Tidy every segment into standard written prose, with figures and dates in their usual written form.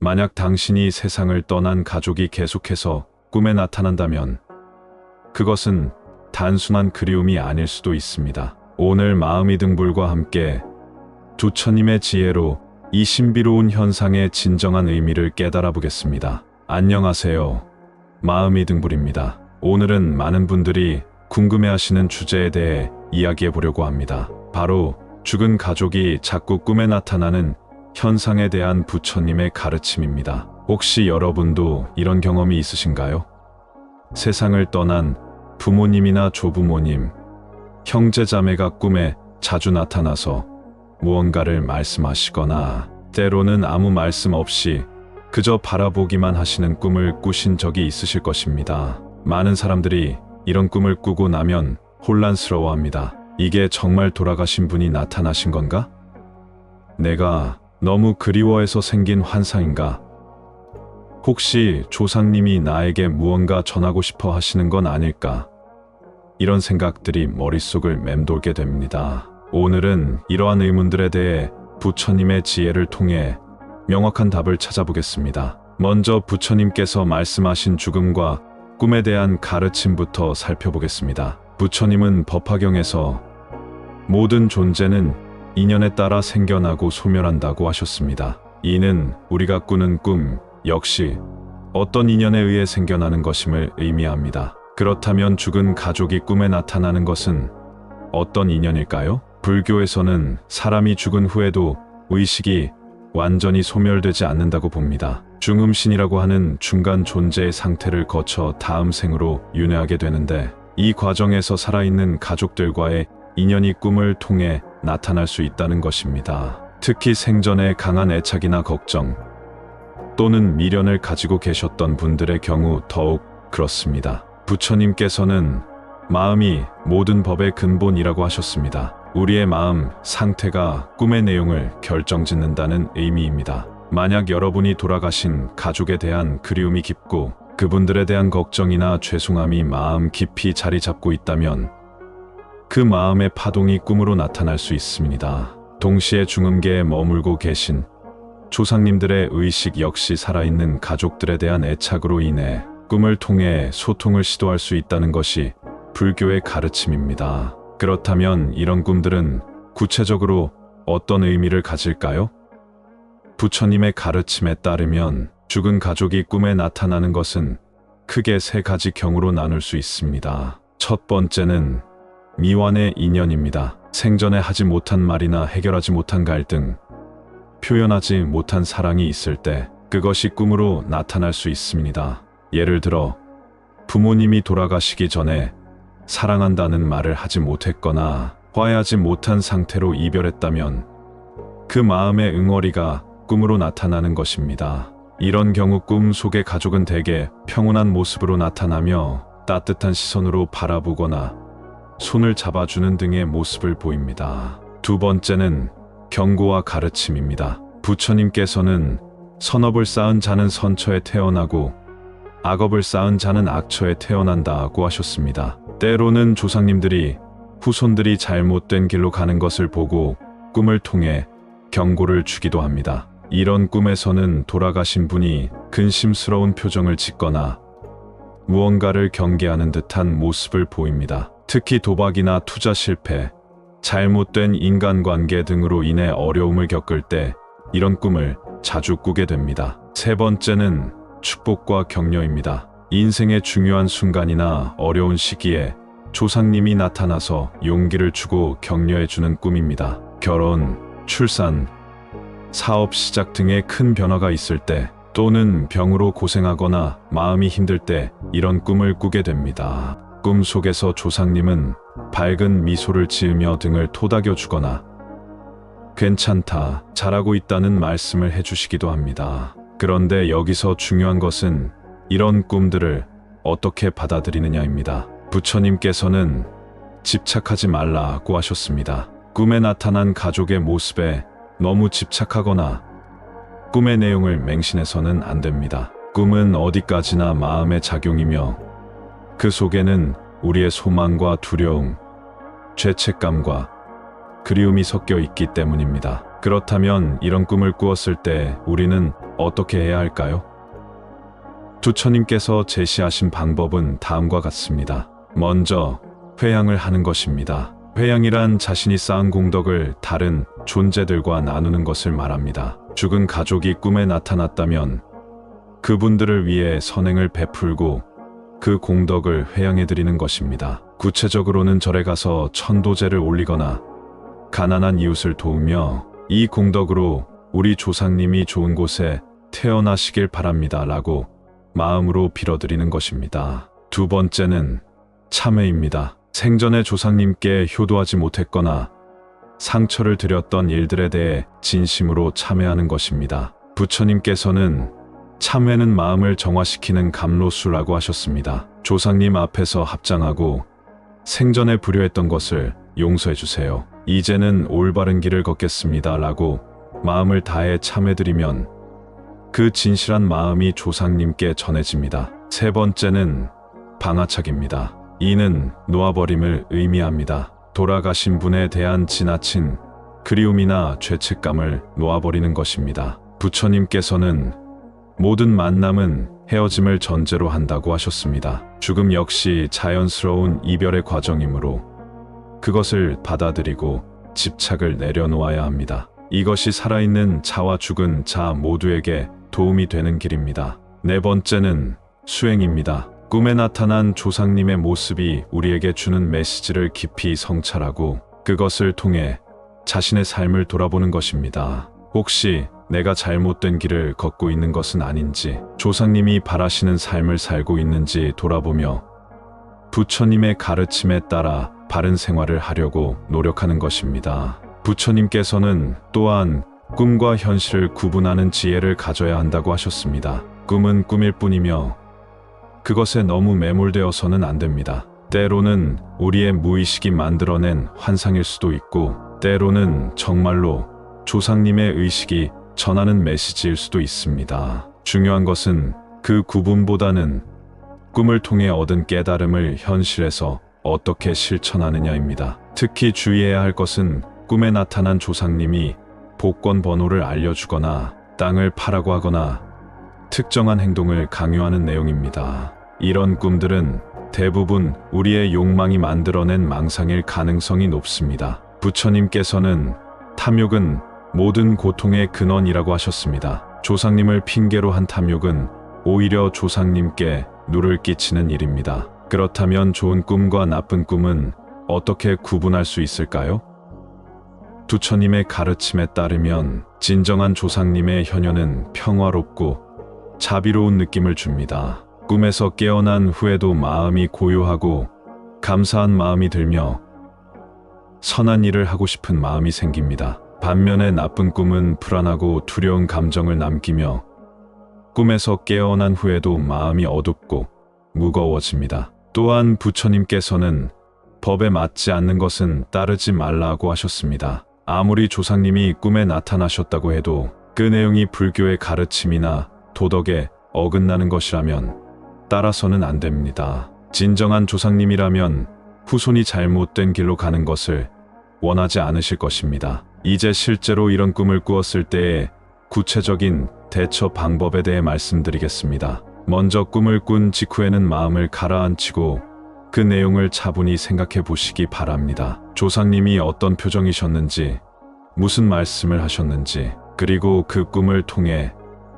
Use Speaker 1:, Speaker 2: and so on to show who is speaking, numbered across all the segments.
Speaker 1: 만약 당신이 세상을 떠난 가족이 계속해서 꿈에 나타난다면 그것은 단순한 그리움이 아닐 수도 있습니다. 오늘 마음이 등불과 함께 부처님의 지혜로 이 신비로운 현상의 진정한 의미를 깨달아 보겠습니다. 안녕하세요. 마음이 등불입니다. 오늘은 많은 분들이 궁금해하시는 주제에 대해 이야기해 보려고 합니다. 바로 죽은 가족이 자꾸 꿈에 나타나는 현상에 대한 부처님의 가르침입니다. 혹시 여러분도 이런 경험이 있으신가요? 세상을 떠난 부모님이나 조부모님, 형제자매가 꿈에 자주 나타나서 무언가를 말씀하시거나 때로는 아무 말씀 없이 그저 바라보기만 하시는 꿈을 꾸신 적이 있으실 것입니다. 많은 사람들이 이런 꿈을 꾸고 나면 혼란스러워합니다. 이게 정말 돌아가신 분이 나타나신 건가? 내가 너무 그리워해서 생긴 환상인가? 혹시 조상님이 나에게 무언가 전하고 싶어 하시는 건 아닐까? 이런 생각들이 머릿속을 맴돌게 됩니다. 오늘은 이러한 의문들에 대해 부처님의 지혜를 통해 명확한 답을 찾아보겠습니다. 먼저 부처님께서 말씀하신 죽음과 꿈에 대한 가르침부터 살펴보겠습니다. 부처님은 법화경에서 모든 존재는 인연에 따라 생겨나고 소멸한다고 하셨습니다. 이는 우리가 꾸는 꿈 역시 어떤 인연에 의해 생겨나는 것임을 의미합니다. 그렇다면 죽은 가족이 꿈에 나타나는 것은 어떤 인연일까요? 불교에서는 사람이 죽은 후에도 의식이 완전히 소멸되지 않는다고 봅니다. 중음신이라고 하는 중간 존재의 상태를 거쳐 다음 생으로 윤회하게 되는데, 이 과정에서 살아있는 가족들과의 인연이 꿈을 통해 나타날 수 있다는 것입니다. 특히 생전에 강한 애착이나 걱정 또는 미련을 가지고 계셨던 분들의 경우 더욱 그렇습니다. 부처님께서는 마음이 모든 법의 근본이라고 하셨습니다. 우리의 마음 상태가 꿈의 내용을 결정짓는다는 의미입니다. 만약 여러분이 돌아가신 가족에 대한 그리움이 깊고 그분들에 대한 걱정이나 죄송함이 마음 깊이 자리 잡고 있다면 그 마음의 파동이 꿈으로 나타날 수 있습니다. 동시에 중음계에 머물고 계신 조상님들의 의식 역시 살아있는 가족들에 대한 애착으로 인해 꿈을 통해 소통을 시도할 수 있다는 것이 불교의 가르침입니다. 그렇다면 이런 꿈들은 구체적으로 어떤 의미를 가질까요? 부처님의 가르침에 따르면 죽은 가족이 꿈에 나타나는 것은 크게 세 가지 경우로 나눌 수 있습니다. 첫 번째는 미완의 인연입니다. 생전에 하지 못한 말이나 해결하지 못한 갈등, 표현하지 못한 사랑이 있을 때 그것이 꿈으로 나타날 수 있습니다. 예를 들어 부모님이 돌아가시기 전에 사랑한다는 말을 하지 못했거나 화해하지 못한 상태로 이별했다면 그 마음의 응어리가 꿈으로 나타나는 것입니다. 이런 경우 꿈 속의 가족은 대개 평온한 모습으로 나타나며 따뜻한 시선으로 바라보거나 손을 잡아주는 등의 모습을 보입니다. 두 번째는 경고와 가르침입니다. 부처님께서는 선업을 쌓은 자는 선처에 태어나고 악업을 쌓은 자는 악처에 태어난다고 하셨습니다. 때로는 조상님들이 후손들이 잘못된 길로 가는 것을 보고 꿈을 통해 경고를 주기도 합니다. 이런 꿈에서는 돌아가신 분이 근심스러운 표정을 짓거나 무언가를 경계하는 듯한 모습을 보입니다. 특히 도박이나 투자 실패, 잘못된 인간관계 등으로 인해 어려움을 겪을 때 이런 꿈을 자주 꾸게 됩니다. 세 번째는 축복과 격려입니다. 인생의 중요한 순간이나 어려운 시기에 조상님이 나타나서 용기를 주고 격려해주는 꿈입니다. 결혼, 출산, 사업 시작 등의 큰 변화가 있을 때 또는 병으로 고생하거나 마음이 힘들 때 이런 꿈을 꾸게 됩니다. 꿈 속에서 조상님은 밝은 미소를 지으며 등을 토닥여주거나 괜찮다, 잘하고 있다는 말씀을 해주시기도 합니다. 그런데 여기서 중요한 것은 이런 꿈들을 어떻게 받아들이느냐입니다. 부처님께서는 집착하지 말라고 하셨습니다. 꿈에 나타난 가족의 모습에 너무 집착하거나 꿈의 내용을 맹신해서는 안 됩니다. 꿈은 어디까지나 마음의 작용이며 그 속에는 우리의 소망과 두려움, 죄책감과 그리움이 섞여 있기 때문입니다. 그렇다면 이런 꿈을 꾸었을 때 우리는 어떻게 해야 할까요? 부처님께서 제시하신 방법은 다음과 같습니다. 먼저 회양을 하는 것입니다. 회양이란 자신이 쌓은 공덕을 다른 존재들과 나누는 것을 말합니다. 죽은 가족이 꿈에 나타났다면 그분들을 위해 선행을 베풀고 그 공덕을 회양해드리는 것입니다. 구체적으로는 절에 가서 천도제를 올리거나 가난한 이웃을 도우며 이 공덕으로 우리 조상님이 좋은 곳에 태어나시길 바랍니다 라고 마음으로 빌어드리는 것입니다. 두 번째는 참회입니다. 생전에 조상님께 효도하지 못했거나 상처를 드렸던 일들에 대해 진심으로 참회하는 것입니다. 부처님께서는 참회는 마음을 정화시키는 감로수라고 하셨습니다. 조상님 앞에서 합장하고 생전에 불효했던 것을 용서해 주세요. 이제는 올바른 길을 걷겠습니다 라고 마음을 다해 참회드리면 그 진실한 마음이 조상님께 전해집니다. 세 번째는 방아착입니다. 이는 놓아버림을 의미합니다. 돌아가신 분에 대한 지나친 그리움이나 죄책감을 놓아버리는 것입니다. 부처님께서는 모든 만남은 헤어짐을 전제로 한다고 하셨습니다. 죽음 역시 자연스러운 이별의 과정이므로 그것을 받아들이고 집착을 내려놓아야 합니다. 이것이 살아있는 자와 죽은 자 모두에게 도움이 되는 길입니다. 네 번째는 수행입니다. 꿈에 나타난 조상님의 모습이 우리에게 주는 메시지를 깊이 성찰하고 그것을 통해 자신의 삶을 돌아보는 것입니다. 혹시 내가 잘못된 길을 걷고 있는 것은 아닌지, 조상님이 바라시는 삶을 살고 있는지 돌아보며 부처님의 가르침에 따라 바른 생활을 하려고 노력하는 것입니다. 부처님께서는 또한 꿈과 현실을 구분하는 지혜를 가져야 한다고 하셨습니다. 꿈은 꿈일 뿐이며 그것에 너무 매몰되어서는 안 됩니다. 때로는 우리의 무의식이 만들어낸 환상일 수도 있고 때로는 정말로 조상님의 의식이 전하는 메시지일 수도 있습니다. 중요한 것은 그 구분보다는 꿈을 통해 얻은 깨달음을 현실에서 어떻게 실천하느냐입니다. 특히 주의해야 할 것은 꿈에 나타난 조상님이 복권 번호를 알려주거나 땅을 파라고 하거나 특정한 행동을 강요하는 내용입니다. 이런 꿈들은 대부분 우리의 욕망이 만들어낸 망상일 가능성이 높습니다. 부처님께서는 탐욕은 모든 고통의 근원이라고 하셨습니다. 조상님을 핑계로 한 탐욕은 오히려 조상님께 누를 끼치는 일입니다. 그렇다면 좋은 꿈과 나쁜 꿈은 어떻게 구분할 수 있을까요? 부처님의 가르침에 따르면 진정한 조상님의 현현은 평화롭고 자비로운 느낌을 줍니다. 꿈에서 깨어난 후에도 마음이 고요하고 감사한 마음이 들며 선한 일을 하고 싶은 마음이 생깁니다. 반면에 나쁜 꿈은 불안하고 두려운 감정을 남기며 꿈에서 깨어난 후에도 마음이 어둡고 무거워집니다. 또한 부처님께서는 법에 맞지 않는 것은 따르지 말라고 하셨습니다. 아무리 조상님이 꿈에 나타나셨다고 해도 그 내용이 불교의 가르침이나 도덕에 어긋나는 것이라면 따라서는 안 됩니다. 진정한 조상님이라면 후손이 잘못된 길로 가는 것을 원하지 않으실 것입니다. 이제 실제로 이런 꿈을 꾸었을 때의 구체적인 대처 방법에 대해 말씀드리겠습니다. 먼저 꿈을 꾼 직후에는 마음을 가라앉히고 그 내용을 차분히 생각해 보시기 바랍니다. 조상님이 어떤 표정이셨는지, 무슨 말씀을 하셨는지, 그리고 그 꿈을 통해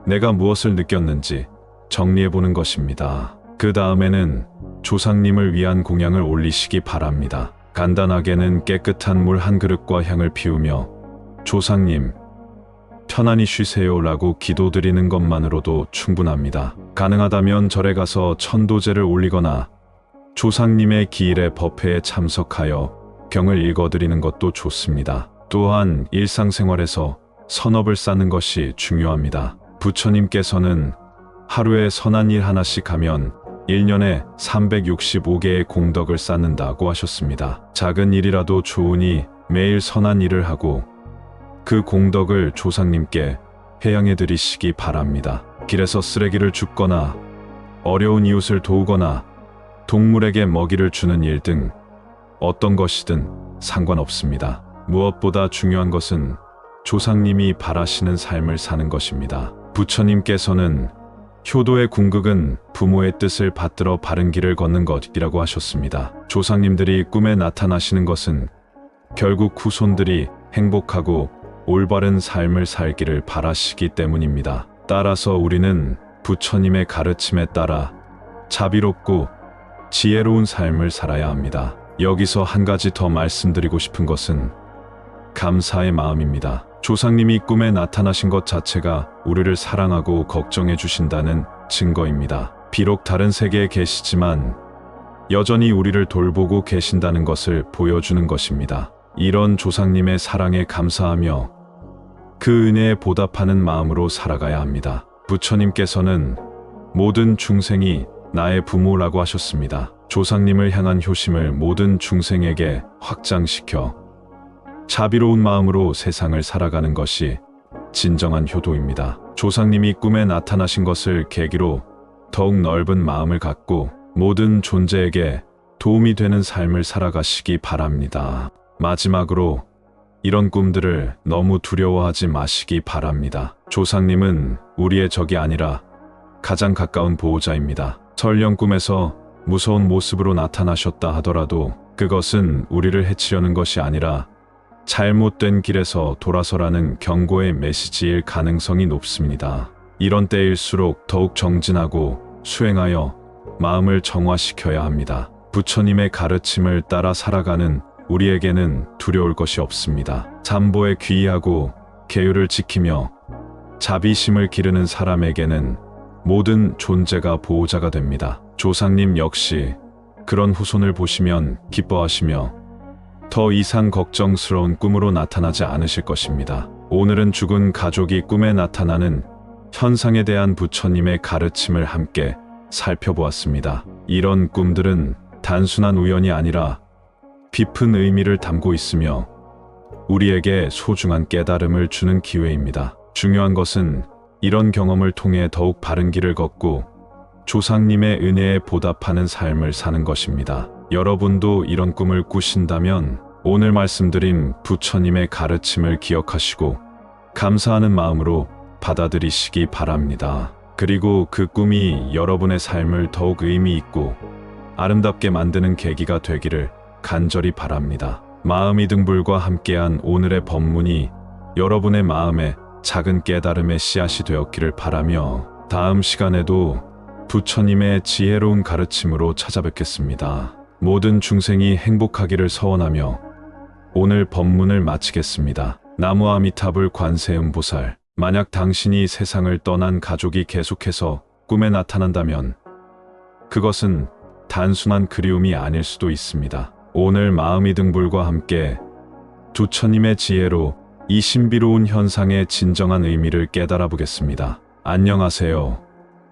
Speaker 1: 내가 무엇을 느꼈는지 정리해 보는 것입니다. 그 다음에는 조상님을 위한 공양을 올리시기 바랍니다. 간단하게는 깨끗한 물 한 그릇과 향을 피우며 조상님, 편안히 쉬세요 라고 기도드리는 것만으로도 충분합니다. 가능하다면 절에 가서 천도제를 올리거나 조상님의 기일의 법회에 참석하여 경을 읽어드리는 것도 좋습니다. 또한 일상생활에서 선업을 쌓는 것이 중요합니다. 부처님께서는 하루에 선한 일 하나씩 하면 1년에 365개의 공덕을 쌓는다고 하셨습니다. 작은 일이라도 좋으니 매일 선한 일을 하고 그 공덕을 조상님께 회양해 드리시기 바랍니다. 길에서 쓰레기를 줍거나 어려운 이웃을 도우거나 동물에게 먹이를 주는 일 등 어떤 것이든 상관없습니다. 무엇보다 중요한 것은 조상님이 바라시는 삶을 사는 것입니다. 부처님께서는 효도의 궁극은 부모의 뜻을 받들어 바른 길을 걷는 것이라고 하셨습니다. 조상님들이 꿈에 나타나시는 것은 결국 후손들이 행복하고 올바른 삶을 살기를 바라시기 때문입니다. 따라서 우리는 부처님의 가르침에 따라 자비롭고 지혜로운 삶을 살아야 합니다. 여기서 한 가지 더 말씀드리고 싶은 것은 감사의 마음입니다. 조상님이 꿈에 나타나신 것 자체가 우리를 사랑하고 걱정해 주신다는 증거입니다. 비록 다른 세계에 계시지만 여전히 우리를 돌보고 계신다는 것을 보여주는 것입니다. 이런 조상님의 사랑에 감사하며 그 은혜에 보답하는 마음으로 살아가야 합니다. 부처님께서는 모든 중생이 나의 부모라고 하셨습니다. 조상님을 향한 효심을 모든 중생에게 확장시켜 자비로운 마음으로 세상을 살아가는 것이 진정한 효도입니다. 조상님이 꿈에 나타나신 것을 계기로 더욱 넓은 마음을 갖고 모든 존재에게 도움이 되는 삶을 살아가시기 바랍니다. 마지막으로 이런 꿈들을 너무 두려워하지 마시기 바랍니다. 조상님은 우리의 적이 아니라 가장 가까운 보호자입니다. 설령 꿈에서 무서운 모습으로 나타나셨다 하더라도 그것은 우리를 해치려는 것이 아니라 잘못된 길에서 돌아서라는 경고의 메시지일 가능성이 높습니다. 이런 때일수록 더욱 정진하고 수행하여 마음을 정화시켜야 합니다. 부처님의 가르침을 따라 살아가는 우리에게는 두려울 것이 없습니다. 삼보에 귀의하고 계율을 지키며 자비심을 기르는 사람에게는 모든 존재가 보호자가 됩니다. 조상님 역시 그런 후손을 보시면 기뻐하시며 더 이상 걱정스러운 꿈으로 나타나지 않으실 것입니다. 오늘은 죽은 가족이 꿈에 나타나는 현상에 대한 부처님의 가르침을 함께 살펴보았습니다. 이런 꿈들은 단순한 우연이 아니라 깊은 의미를 담고 있으며 우리에게 소중한 깨달음을 주는 기회입니다. 중요한 것은 이런 경험을 통해 더욱 바른 길을 걷고 조상님의 은혜에 보답하는 삶을 사는 것입니다. 여러분도 이런 꿈을 꾸신다면 오늘 말씀드린 부처님의 가르침을 기억하시고 감사하는 마음으로 받아들이시기 바랍니다. 그리고 그 꿈이 여러분의 삶을 더욱 의미 있고 아름답게 만드는 계기가 되기를 간절히 바랍니다. 마음이 등불과 함께한 오늘의 법문이 여러분의 마음에 작은 깨달음의 씨앗이 되었기를 바라며 다음 시간에도 부처님의 지혜로운 가르침으로 찾아뵙겠습니다. 모든 중생이 행복하기를 서원하며 오늘 법문을 마치겠습니다. 나무 아미타불 관세음보살. 만약 당신이 세상을 떠난 가족이 계속해서 꿈에 나타난다면 그것은 단순한 그리움이 아닐 수도 있습니다. 오늘 마음이 등불과 함께 부처님의 지혜로 이 신비로운 현상의 진정한 의미를 깨달아 보겠습니다. 안녕하세요.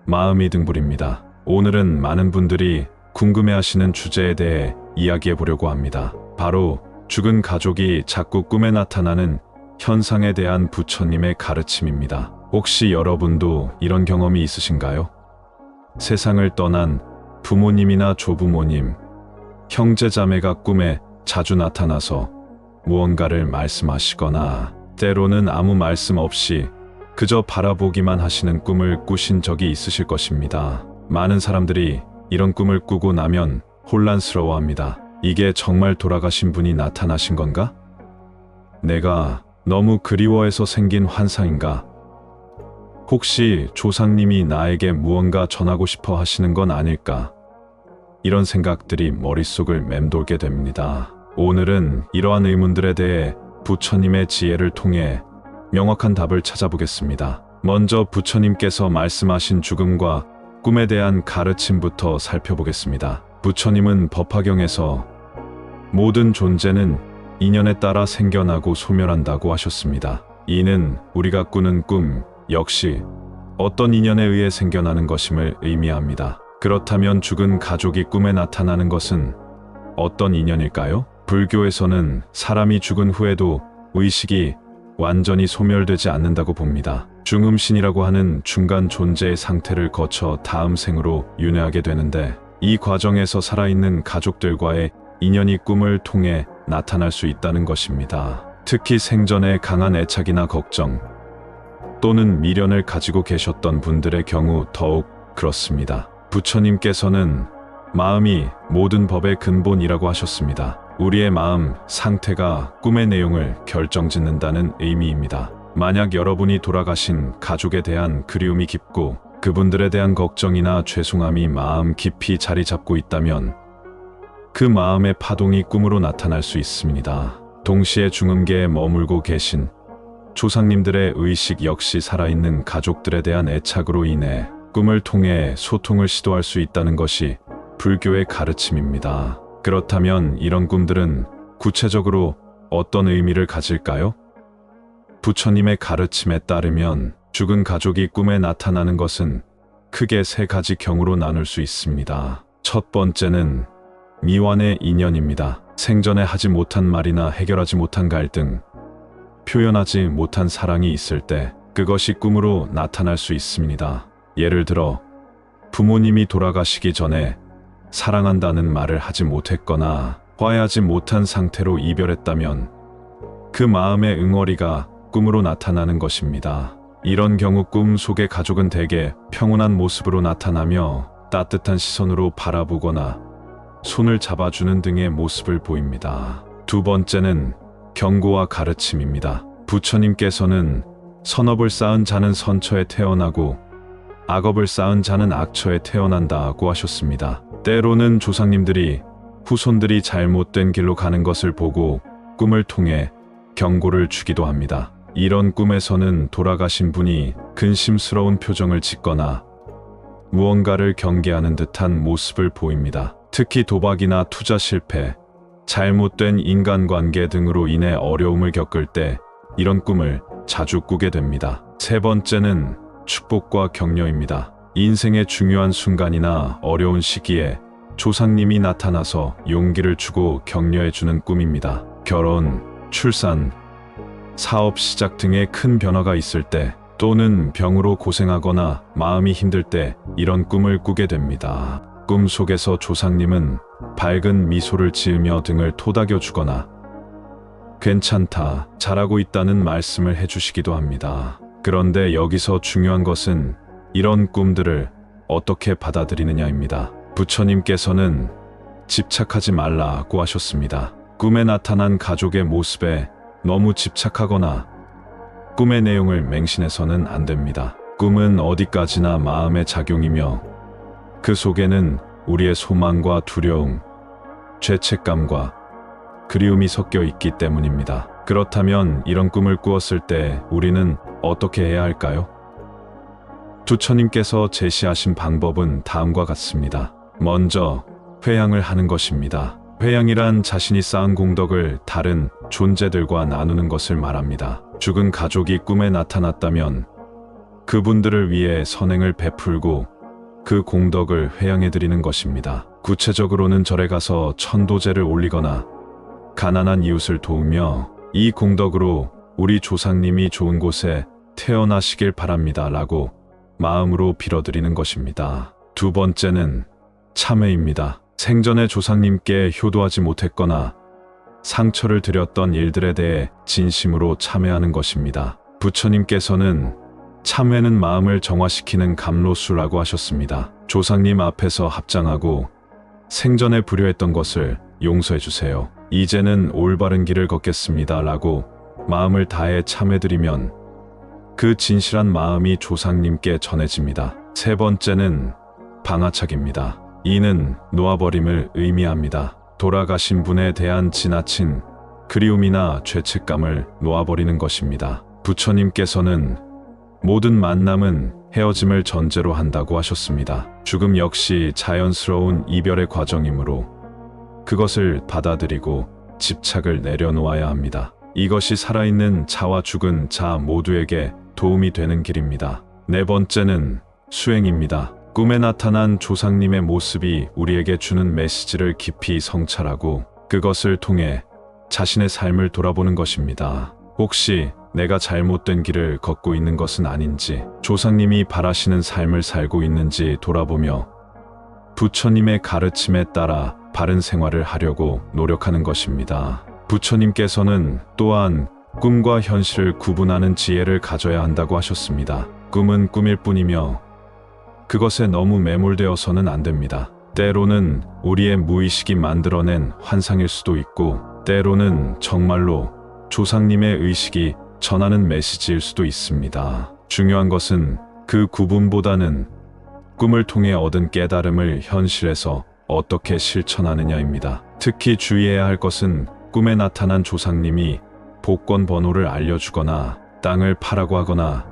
Speaker 1: 마음이 등불입니다. 오늘은 많은 분들이 궁금해하시는 주제에 대해 이야기해 보려고 합니다. 바로 죽은 가족이 자꾸 꿈에 나타나는 현상에 대한 부처님의 가르침입니다. 혹시 여러분도 이런 경험이 있으신가요? 세상을 떠난 부모님이나 조부모님, 형제자매가 꿈에 자주 나타나서 무언가를 말씀하시거나 때로는 아무 말씀 없이 그저 바라보기만 하시는 꿈을 꾸신 적이 있으실 것입니다. 많은 사람들이 이런 꿈을 꾸고 나면 혼란스러워합니다. 이게 정말 돌아가신 분이 나타나신 건가? 내가 너무 그리워해서 생긴 환상인가? 혹시 조상님이 나에게 무언가 전하고 싶어 하시는 건 아닐까? 이런 생각들이 머릿속을 맴돌게 됩니다. 오늘은 이러한 의문들에 대해 부처님의 지혜를 통해 명확한 답을 찾아보겠습니다. 먼저 부처님께서 말씀하신 죽음과 꿈에 대한 가르침부터 살펴보겠습니다. 부처님은 법화경에서 모든 존재는 인연에 따라 생겨나고 소멸한다고 하셨습니다. 이는 우리가 꾸는 꿈 역시 어떤 인연에 의해 생겨나는 것임을 의미합니다. 그렇다면 죽은 가족이 꿈에 나타나는 것은 어떤 인연일까요? 불교에서는 사람이 죽은 후에도 의식이 완전히 소멸되지 않는다고 봅니다. 중음신이라고 하는 중간 존재의 상태를 거쳐 다음 생으로 윤회하게 되는데 이 과정에서 살아있는 가족들과의 인연이 꿈을 통해 나타날 수 있다는 것입니다. 특히 생전에 강한 애착이나 걱정 또는 미련을 가지고 계셨던 분들의 경우 더욱 그렇습니다. 부처님께서는 마음이 모든 법의 근본이라고 하셨습니다. 우리의 마음 상태가 꿈의 내용을 결정짓는다는 의미입니다. 만약 여러분이 돌아가신 가족에 대한 그리움이 깊고 그분들에 대한 걱정이나 죄송함이 마음 깊이 자리 잡고 있다면 그 마음의 파동이 꿈으로 나타날 수 있습니다. 동시에 중음계에 머물고 계신 조상님들의 의식 역시 살아있는 가족들에 대한 애착으로 인해 꿈을 통해 소통을 시도할 수 있다는 것이 불교의 가르침입니다. 그렇다면 이런 꿈들은 구체적으로 어떤 의미를 가질까요? 부처님의 가르침에 따르면 죽은 가족이 꿈에 나타나는 것은 크게 세 가지 경우로 나눌 수 있습니다. 첫 번째는 미완의 인연입니다. 생전에 하지 못한 말이나 해결하지 못한 갈등, 표현하지 못한 사랑이 있을 때 그것이 꿈으로 나타날 수 있습니다. 예를 들어 부모님이 돌아가시기 전에 사랑한다는 말을 하지 못했거나 화해하지 못한 상태로 이별했다면 그 마음의 응어리가 꿈으로 나타나는 것입니다. 이런 경우 꿈 속의 가족은 대개 평온한 모습으로 나타나며 따뜻한 시선으로 바라보거나 손을 잡아주는 등의 모습을 보입니다. 두 번째는 경고와 가르침입니다. 부처님께서는 선업을 쌓은 자는 선처에 태어나고 악업을 쌓은 자는 악처에 태어난다고 하셨습니다. 때로는 조상님들이 후손들이 잘못된 길로 가는 것을 보고 꿈을 통해 경고를 주기도 합니다. 이런 꿈에서는 돌아가신 분이 근심스러운 표정을 짓거나 무언가를 경계하는 듯한 모습을 보입니다. 특히 도박이나 투자 실패, 잘못된 인간관계 등으로 인해 어려움을 겪을 때 이런 꿈을 자주 꾸게 됩니다. 세 번째는 축복과 격려입니다. 인생의 중요한 순간이나 어려운 시기에 조상님이 나타나서 용기를 주고 격려해주는 꿈입니다. 결혼, 출산, 사업 시작 등의 큰 변화가 있을 때 또는 병으로 고생하거나 마음이 힘들 때 이런 꿈을 꾸게 됩니다. 꿈 속에서 조상님은 밝은 미소를 지으며 등을 토닥여 주거나 괜찮다, 잘하고 있다는 말씀을 해주시기도 합니다. 그런데 여기서 중요한 것은 이런 꿈들을 어떻게 받아들이느냐입니다. 부처님께서는 집착하지 말라고 하셨습니다. 꿈에 나타난 가족의 모습에 너무 집착하거나 꿈의 내용을 맹신해서는 안 됩니다. 꿈은 어디까지나 마음의 작용이며 그 속에는 우리의 소망과 두려움, 죄책감과 그리움이 섞여 있기 때문입니다. 그렇다면 이런 꿈을 꾸었을 때 우리는 어떻게 해야 할까요? 부처님께서 제시하신 방법은 다음과 같습니다. 먼저 회향을 하는 것입니다. 회향이란 자신이 쌓은 공덕을 다른 존재들과 나누는 것을 말합니다. 죽은 가족이 꿈에 나타났다면 그분들을 위해 선행을 베풀고 그 공덕을 회향해드리는 것입니다. 구체적으로는 절에 가서 천도제를 올리거나 가난한 이웃을 도우며 이 공덕으로 우리 조상님이 좋은 곳에 태어나시길 바랍니다 라고 마음으로 빌어드리는 것입니다. 두 번째는 참회입니다. 생전에 조상님께 효도하지 못했거나 상처를 드렸던 일들에 대해 진심으로 참회하는 것입니다. 부처님께서는 참회는 마음을 정화시키는 감로수라고 하셨습니다. 조상님 앞에서 합장하고 생전에 불효했던 것을 용서해 주세요. 이제는 올바른 길을 걷겠습니다 라고 마음을 다해 참회드리면 그 진실한 마음이 조상님께 전해집니다. 세 번째는 방아착입니다. 이는 놓아버림을 의미합니다. 돌아가신 분에 대한 지나친 그리움이나 죄책감을 놓아버리는 것입니다. 부처님께서는 모든 만남은 헤어짐을 전제로 한다고 하셨습니다. 죽음 역시 자연스러운 이별의 과정이므로 그것을 받아들이고 집착을 내려놓아야 합니다. 이것이 살아있는 자와 죽은 자 모두에게 도움이 되는 길입니다. 네 번째는 수행입니다. 꿈에 나타난 조상님의 모습이 우리에게 주는 메시지를 깊이 성찰하고 그것을 통해 자신의 삶을 돌아보는 것입니다. 혹시 내가 잘못된 길을 걷고 있는 것은 아닌지, 조상님이 바라시는 삶을 살고 있는지 돌아보며 부처님의 가르침에 따라 바른 생활을 하려고 노력하는 것입니다. 부처님께서는 또한 꿈과 현실을 구분하는 지혜를 가져야 한다고 하셨습니다. 꿈은 꿈일 뿐이며 그것에 너무 매몰되어서는 안 됩니다. 때로는 우리의 무의식이 만들어낸 환상일 수도 있고 때로는 정말로 조상님의 의식이 전하는 메시지일 수도 있습니다. 중요한 것은 그 구분보다는 꿈을 통해 얻은 깨달음을 현실에서 어떻게 실천하느냐입니다. 특히 주의해야 할 것은 꿈에 나타난 조상님이 복권 번호를 알려주거나 땅을 파라고 하거나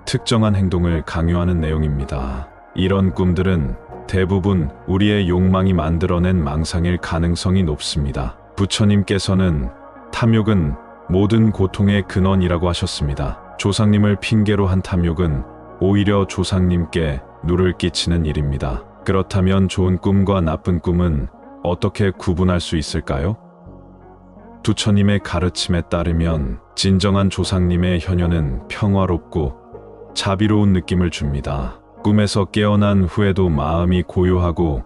Speaker 1: 특정한 행동을 강요하는 내용입니다. 이런 꿈들은 대부분 우리의 욕망이 만들어낸 망상일 가능성이 높습니다. 부처님께서는 탐욕은 모든 고통의 근원이라고 하셨습니다. 조상님을 핑계로 한 탐욕은 오히려 조상님께 누를 끼치는 일입니다. 그렇다면 좋은 꿈과 나쁜 꿈은 어떻게 구분할 수 있을까요? 부처님의 가르침에 따르면 진정한 조상님의 현현은 평화롭고 자비로운 느낌을 줍니다. 꿈에서 깨어난 후에도 마음이 고요하고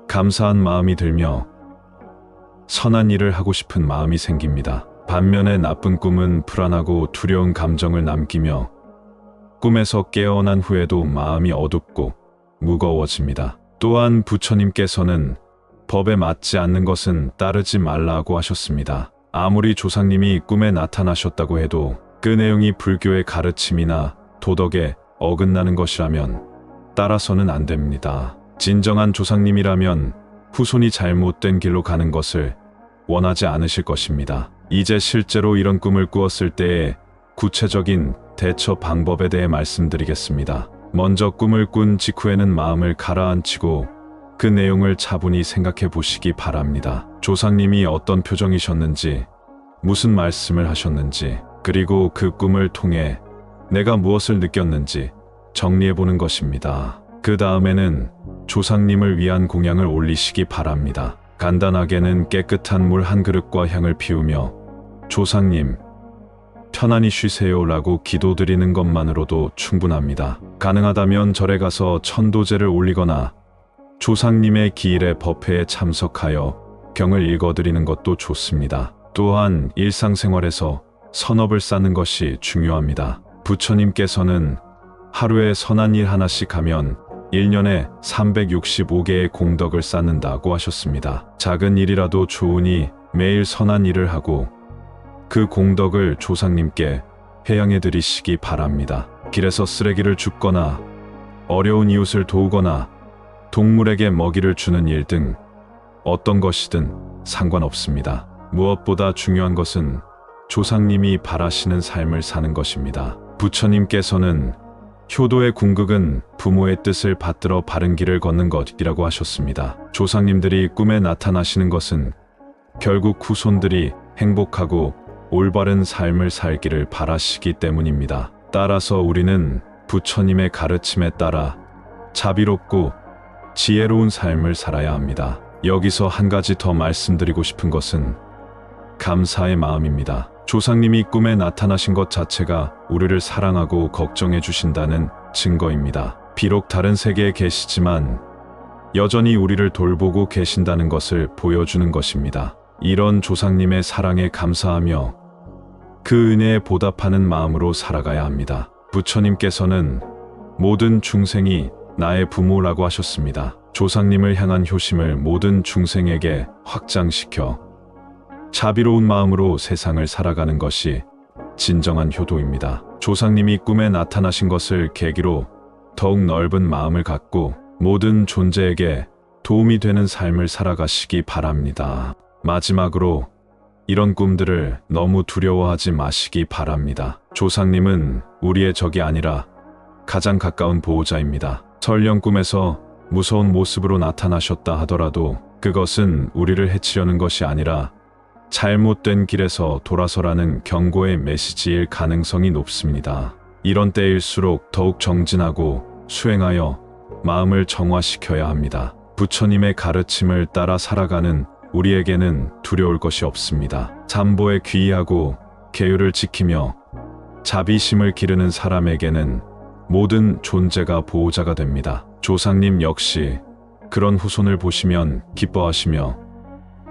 Speaker 1: 감사한 마음이 들며 선한 일을 하고 싶은 마음이 생깁니다. 반면에 나쁜 꿈은 불안하고 두려운 감정을 남기며 꿈에서 깨어난 후에도 마음이 어둡고 무거워집니다. 또한 부처님께서는 법에 맞지 않는 것은 따르지 말라고 하셨습니다. 아무리 조상님이 꿈에 나타나셨다고 해도 그 내용이 불교의 가르침이나 도덕에 어긋나는 것이라면 따라서는 안 됩니다. 진정한 조상님이라면 후손이 잘못된 길로 가는 것을 원하지 않으실 것입니다. 이제 실제로 이런 꿈을 꾸었을 때의 구체적인 대처 방법에 대해 말씀드리겠습니다. 먼저 꿈을 꾼 직후에는 마음을 가라앉히고 그 내용을 차분히 생각해 보시기 바랍니다. 조상님이 어떤 표정이셨는지, 무슨 말씀을 하셨는지, 그리고 그 꿈을 통해 내가 무엇을 느꼈는지 정리해 보는 것입니다. 그 다음에는 조상님을 위한 공양을 올리시기 바랍니다. 간단하게는 깨끗한 물 한 그릇과 향을 피우며 조상님, 편안히 쉬세요 라고 기도드리는 것만으로도 충분합니다. 가능하다면 절에 가서 천도제를 올리거나 조상님의 기일에 법회에 참석하여 경을 읽어드리는 것도 좋습니다. 또한 일상생활에서 선업을 쌓는 것이 중요합니다. 부처님께서는 하루에 선한 일 하나씩 하면 1년에 365개의 공덕을 쌓는다고 하셨습니다. 작은 일이라도 좋으니 매일 선한 일을 하고 그 공덕을 조상님께 회양해 드리시기 바랍니다. 길에서 쓰레기를 줍거나 어려운 이웃을 도우거나 동물에게 먹이를 주는 일 등 어떤 것이든 상관없습니다. 무엇보다 중요한 것은 조상님이 바라시는 삶을 사는 것입니다. 부처님께서는 효도의 궁극은 부모의 뜻을 받들어 바른 길을 걷는 것이라고 하셨습니다. 조상님들이 꿈에 나타나시는 것은 결국 후손들이 행복하고 올바른 삶을 살기를 바라시기 때문입니다. 따라서 우리는 부처님의 가르침에 따라 자비롭고 지혜로운 삶을 살아야 합니다. 여기서 한 가지 더 말씀드리고 싶은 것은 감사의 마음입니다. 조상님이 꿈에 나타나신 것 자체가 우리를 사랑하고 걱정해 주신다는 증거입니다. 비록 다른 세계에 계시지만 여전히 우리를 돌보고 계신다는 것을 보여주는 것입니다. 이런 조상님의 사랑에 감사하며 그 은혜에 보답하는 마음으로 살아가야 합니다. 부처님께서는 모든 중생이 나의 부모라고 하셨습니다. 조상님을 향한 효심을 모든 중생에게 확장시켜 자비로운 마음으로 세상을 살아가는 것이 진정한 효도입니다. 조상님이 꿈에 나타나신 것을 계기로 더욱 넓은 마음을 갖고 모든 존재에게 도움이 되는 삶을 살아가시기 바랍니다. 마지막으로 이런 꿈들을 너무 두려워하지 마시기 바랍니다. 조상님은 우리의 적이 아니라 가장 가까운 보호자입니다. 설령 꿈에서 무서운 모습으로 나타나셨다 하더라도 그것은 우리를 해치려는 것이 아니라 잘못된 길에서 돌아서라는 경고의 메시지일 가능성이 높습니다. 이런 때일수록 더욱 정진하고 수행하여 마음을 정화시켜야 합니다. 부처님의 가르침을 따라 살아가는 우리에게는 두려울 것이 없습니다. 잠보에 귀의하고 계율을 지키며 자비심을 기르는 사람에게는 모든 존재가 보호자가 됩니다. 조상님 역시 그런 후손을 보시면 기뻐하시며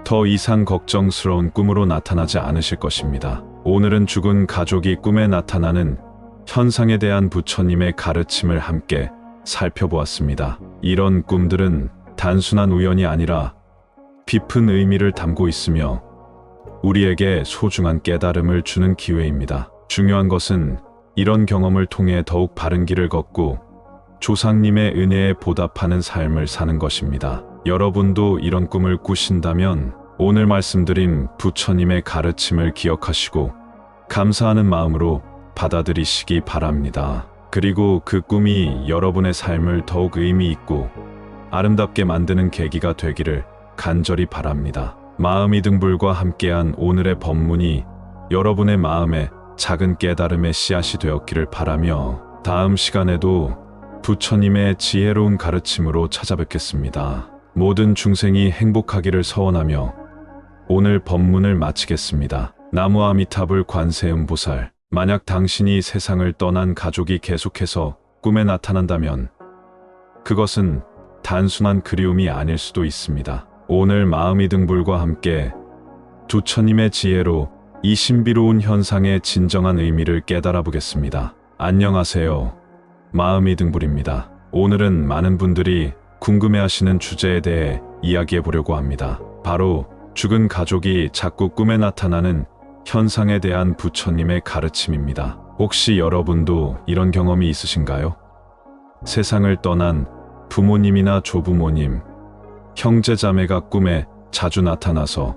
Speaker 1: 더 이상 걱정스러운 꿈으로 나타나지 않으실 것입니다. 오늘은 죽은 가족이 꿈에 나타나는 현상에 대한 부처님의 가르침을 함께 살펴보았습니다. 이런 꿈들은 단순한 우연이 아니라 깊은 의미를 담고 있으며 우리에게 소중한 깨달음을 주는 기회입니다. 중요한 것은 이런 경험을 통해 더욱 바른 길을 걷고 조상님의 은혜에 보답하는 삶을 사는 것입니다. 여러분도 이런 꿈을 꾸신다면 오늘 말씀드린 부처님의 가르침을 기억하시고 감사하는 마음으로 받아들이시기 바랍니다. 그리고 그 꿈이 여러분의 삶을 더욱 의미 있고 아름답게 만드는 계기가 되기를 간절히 바랍니다. 마음이 등불과 함께한 오늘의 법문이 여러분의 마음에 작은 깨달음의 씨앗이 되었기를 바라며 다음 시간에도 부처님의 지혜로운 가르침으로 찾아뵙겠습니다. 모든 중생이 행복하기를 서원하며 오늘 법문을 마치겠습니다. 나무 아미타불 관세음보살. 만약 당신이 세상을 떠난 가족이 계속해서 꿈에 나타난다면 그것은 단순한 그리움이 아닐 수도 있습니다. 오늘 마음이 등불과 함께 부처님의 지혜로 이 신비로운 현상의 진정한 의미를 깨달아 보겠습니다. 안녕하세요. 마음이 등불입니다. 오늘은 많은 분들이 궁금해하시는 주제에 대해 이야기해 보려고 합니다. 바로 죽은 가족이 자꾸 꿈에 나타나는 현상에 대한 부처님의 가르침입니다. 혹시 여러분도 이런 경험이 있으신가요? 세상을 떠난 부모님이나 조부모님, 형제자매가 꿈에 자주 나타나서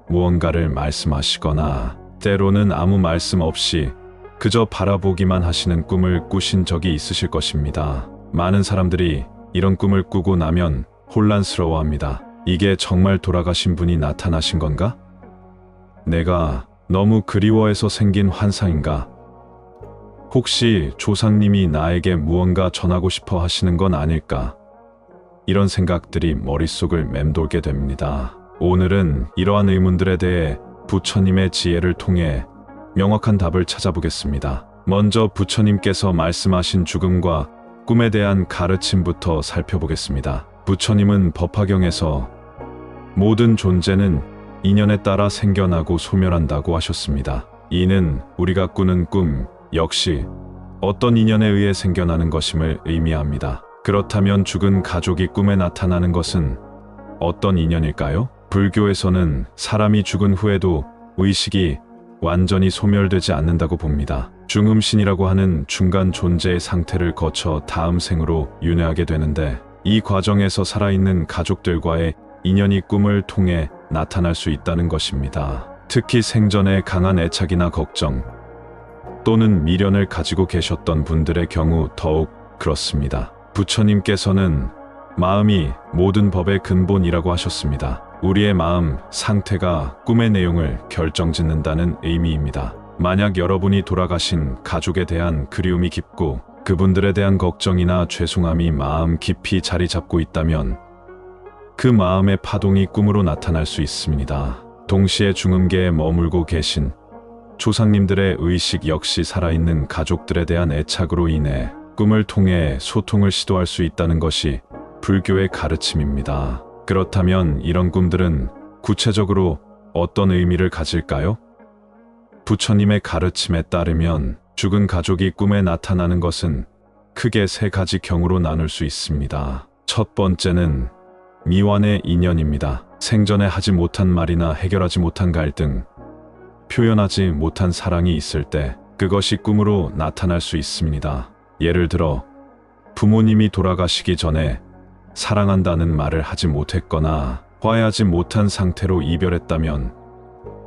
Speaker 1: 무언가를 말씀하시거나 때로는 아무 말씀 없이 그저 바라보기만 하시는 꿈을 꾸신 적이 있으실 것입니다. 많은 사람들이 이런 꿈을 꾸고 나면 혼란스러워합니다. 이게 정말 돌아가신 분이 나타나신 건가? 내가 너무 그리워해서 생긴 환상인가? 혹시 조상님이 나에게 무언가 전하고 싶어 하시는 건 아닐까? 이런 생각들이 머릿속을 맴돌게 됩니다. 오늘은 이러한 의문들에 대해 부처님의 지혜를 통해 명확한 답을 찾아보겠습니다. 먼저 부처님께서 말씀하신 죽음과 꿈에 대한 가르침부터 살펴보겠습니다. 부처님은 법화경에서 모든 존재는 인연에 따라 생겨나고 소멸한다고 하셨습니다. 이는 우리가 꾸는 꿈 역시 어떤 인연에 의해 생겨나는 것임을 의미합니다. 그렇다면 죽은 가족이 꿈에 나타나는 것은 어떤 인연일까요? 불교에서는 사람이 죽은 후에도 의식이 완전히 소멸되지 않는다고 봅니다. 중음신이라고 하는 중간 존재의 상태를 거쳐 다음 생으로 윤회하게 되는데 이 과정에서 살아있는 가족들과의 인연이 꿈을 통해 나타날 수 있다는 것입니다. 특히 생전에 강한 애착이나 걱정 또는 미련을 가지고 계셨던 분들의 경우 더욱 그렇습니다. 부처님께서는 마음이 모든 법의 근본이라고 하셨습니다. 우리의 마음 상태가 꿈의 내용을 결정짓는다는 의미입니다. 만약 여러분이 돌아가신 가족에 대한 그리움이 깊고 그분들에 대한 걱정이나 죄송함이 마음 깊이 자리 잡고 있다면 그 마음의 파동이 꿈으로 나타날 수 있습니다. 동시에 중음계에 머물고 계신 조상님들의 의식 역시 살아있는 가족들에 대한 애착으로 인해 꿈을 통해 소통을 시도할 수 있다는 것이 불교의 가르침입니다. 그렇다면 이런 꿈들은 구체적으로 어떤 의미를 가질까요? 부처님의 가르침에 따르면 죽은 가족이 꿈에 나타나는 것은 크게 세 가지 경우로 나눌 수 있습니다. 첫 번째는 미완의 인연입니다. 생전에 하지 못한 말이나 해결하지 못한 갈등, 표현하지 못한 사랑이 있을 때 그것이 꿈으로 나타날 수 있습니다. 예를 들어 부모님이 돌아가시기 전에 사랑한다는 말을 하지 못했거나 화해하지 못한 상태로 이별했다면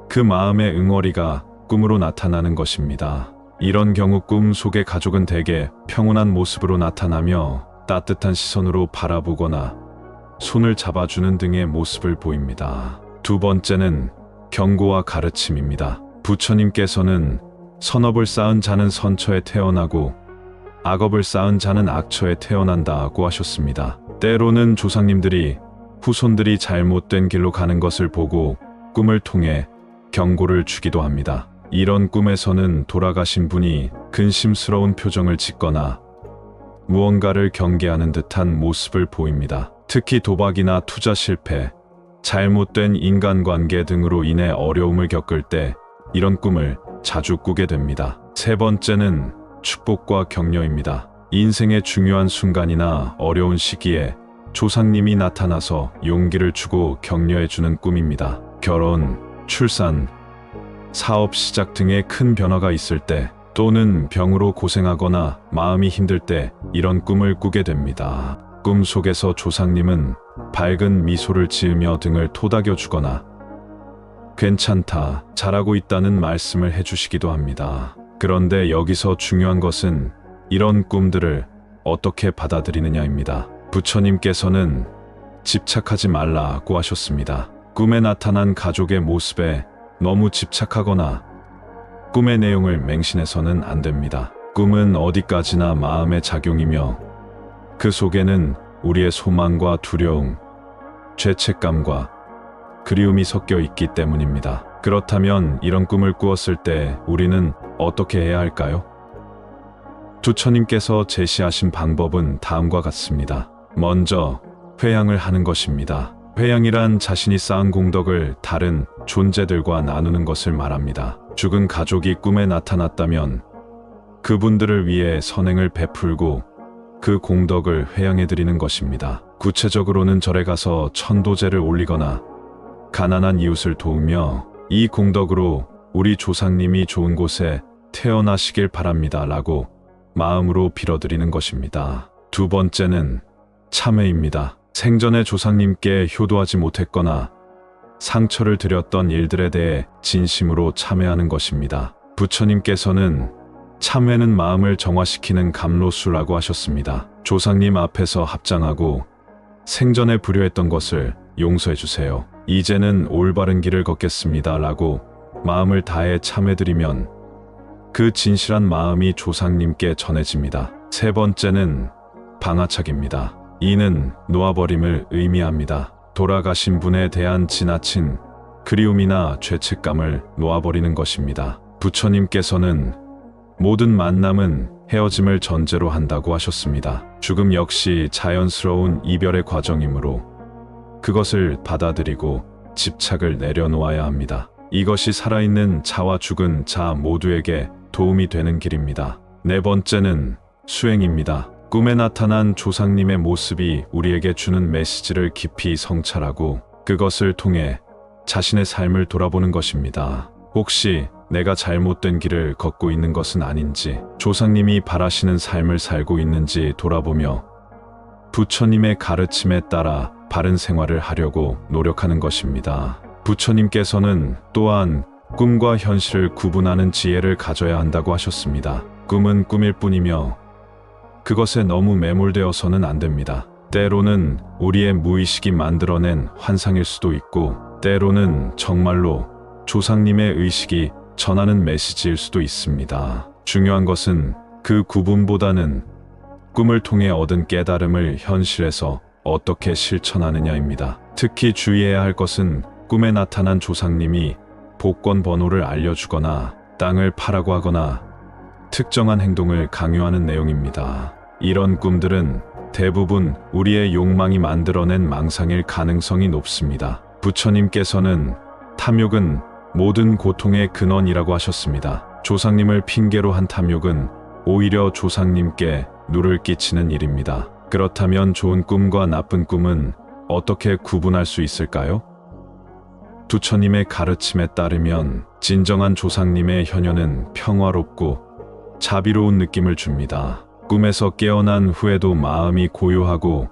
Speaker 1: 그 마음의 응어리가 꿈으로 나타나는 것입니다. 이런 경우 꿈 속의 가족은 대개 평온한 모습으로 나타나며 따뜻한 시선으로 바라보거나 손을 잡아주는 등의 모습을 보입니다. 두 번째는 경고와 가르침입니다. 부처님께서는 선업을 쌓은 자는 선처에 태어나고 악업을 쌓은 자는 악처에 태어난다고 하셨습니다. 때로는 조상님들이 후손들이 잘못된 길로 가는 것을 보고 꿈을 통해 경고를 주기도 합니다. 이런 꿈에서는 돌아가신 분이 근심스러운 표정을 짓거나 무언가를 경계하는 듯한 모습을 보입니다. 특히 도박이나 투자 실패, 잘못된 인간관계 등으로 인해 어려움을 겪을 때 이런 꿈을 자주 꾸게 됩니다. 세 번째는 축복과 격려입니다. 인생의 중요한 순간이나 어려운 시기에 조상님이 나타나서 용기를 주고 격려해주는 꿈입니다. 결혼, 출산, 사업 시작 등의 큰 변화가 있을 때 또는 병으로 고생하거나 마음이 힘들 때 이런 꿈을 꾸게 됩니다. 꿈 속에서 조상님은 밝은 미소를 지으며 등을 토닥여 주거나 괜찮다, 잘하고 있다는 말씀을 해주시기도 합니다. 그런데 여기서 중요한 것은 이런 꿈들을 어떻게 받아들이느냐입니다. 부처님께서는 집착하지 말라고 하셨습니다. 꿈에 나타난 가족의 모습에 너무 집착하거나 꿈의 내용을 맹신해서는 안 됩니다. 꿈은 어디까지나 마음의 작용이며 그 속에는 우리의 소망과 두려움, 죄책감과 그리움이 섞여 있기 때문입니다. 그렇다면 이런 꿈을 꾸었을 때 우리는 어떻게 해야 할까요? 부처님께서 제시하신 방법은 다음과 같습니다. 먼저 회양을 하는 것입니다. 회양이란 자신이 쌓은 공덕을 다른 존재들과 나누는 것을 말합니다. 죽은 가족이 꿈에 나타났다면 그분들을 위해 선행을 베풀고 그 공덕을 회양해드리는 것입니다. 구체적으로는 절에 가서 천도제를 올리거나 가난한 이웃을 도우며 이 공덕으로 우리 조상님이 좋은 곳에 태어나시길 바랍니다 라고 마음으로 빌어드리는 것입니다. 두 번째는 참회입니다. 생전에 조상님께 효도하지 못했거나 상처를 드렸던 일들에 대해 진심으로 참회하는 것입니다. 부처님께서는 참회는 마음을 정화시키는 감로수라고 하셨습니다. 조상님 앞에서 합장하고 생전에 불효했던 것을 용서해 주세요. 이제는 올바른 길을 걷겠습니다 라고 마음을 다해 참회드리면 그 진실한 마음이 조상님께 전해집니다. 세 번째는 방아착입니다. 이는 놓아버림을 의미합니다. 돌아가신 분에 대한 지나친 그리움이나 죄책감을 놓아버리는 것입니다. 부처님께서는 모든 만남은 헤어짐을 전제로 한다고 하셨습니다. 죽음 역시 자연스러운 이별의 과정이므로 그것을 받아들이고 집착을 내려놓아야 합니다. 이것이 살아있는 자와 죽은 자 모두에게 도움이 되는 길입니다. 네 번째는 수행입니다. 꿈에 나타난 조상님의 모습이 우리에게 주는 메시지를 깊이 성찰하고 그것을 통해 자신의 삶을 돌아보는 것입니다. 혹시 내가 잘못된 길을 걷고 있는 것은 아닌지, 조상님이 바라시는 삶을 살고 있는지 돌아보며 부처님의 가르침에 따라 바른 생활을 하려고 노력하는 것입니다. 부처님께서는 또한 꿈과 현실을 구분하는 지혜를 가져야 한다고 하셨습니다. 꿈은 꿈일 뿐이며 그것에 너무 매몰되어서는 안 됩니다. 때로는 우리의 무의식이 만들어낸 환상일 수도 있고 때로는 정말로 조상님의 의식이 전하는 메시지일 수도 있습니다. 중요한 것은 그 구분보다는 꿈을 통해 얻은 깨달음을 현실에서 어떻게 실천하느냐입니다. 특히 주의해야 할 것은 꿈에 나타난 조상님이 복권 번호를 알려주거나 땅을 파라고 하거나 특정한 행동을 강요하는 내용입니다. 이런 꿈들은 대부분 우리의 욕망이 만들어낸 망상일 가능성이 높습니다. 부처님께서는 탐욕은 모든 고통의 근원이라고 하셨습니다. 조상님을 핑계로 한 탐욕은 오히려 조상님께 누를 끼치는 일입니다. 그렇다면 좋은 꿈과 나쁜 꿈은 어떻게 구분할 수 있을까요? 부처님의 가르침에 따르면 진정한 조상님의 현현은 평화롭고 자비로운 느낌을 줍니다. 꿈에서 깨어난 후에도 마음이 고요하고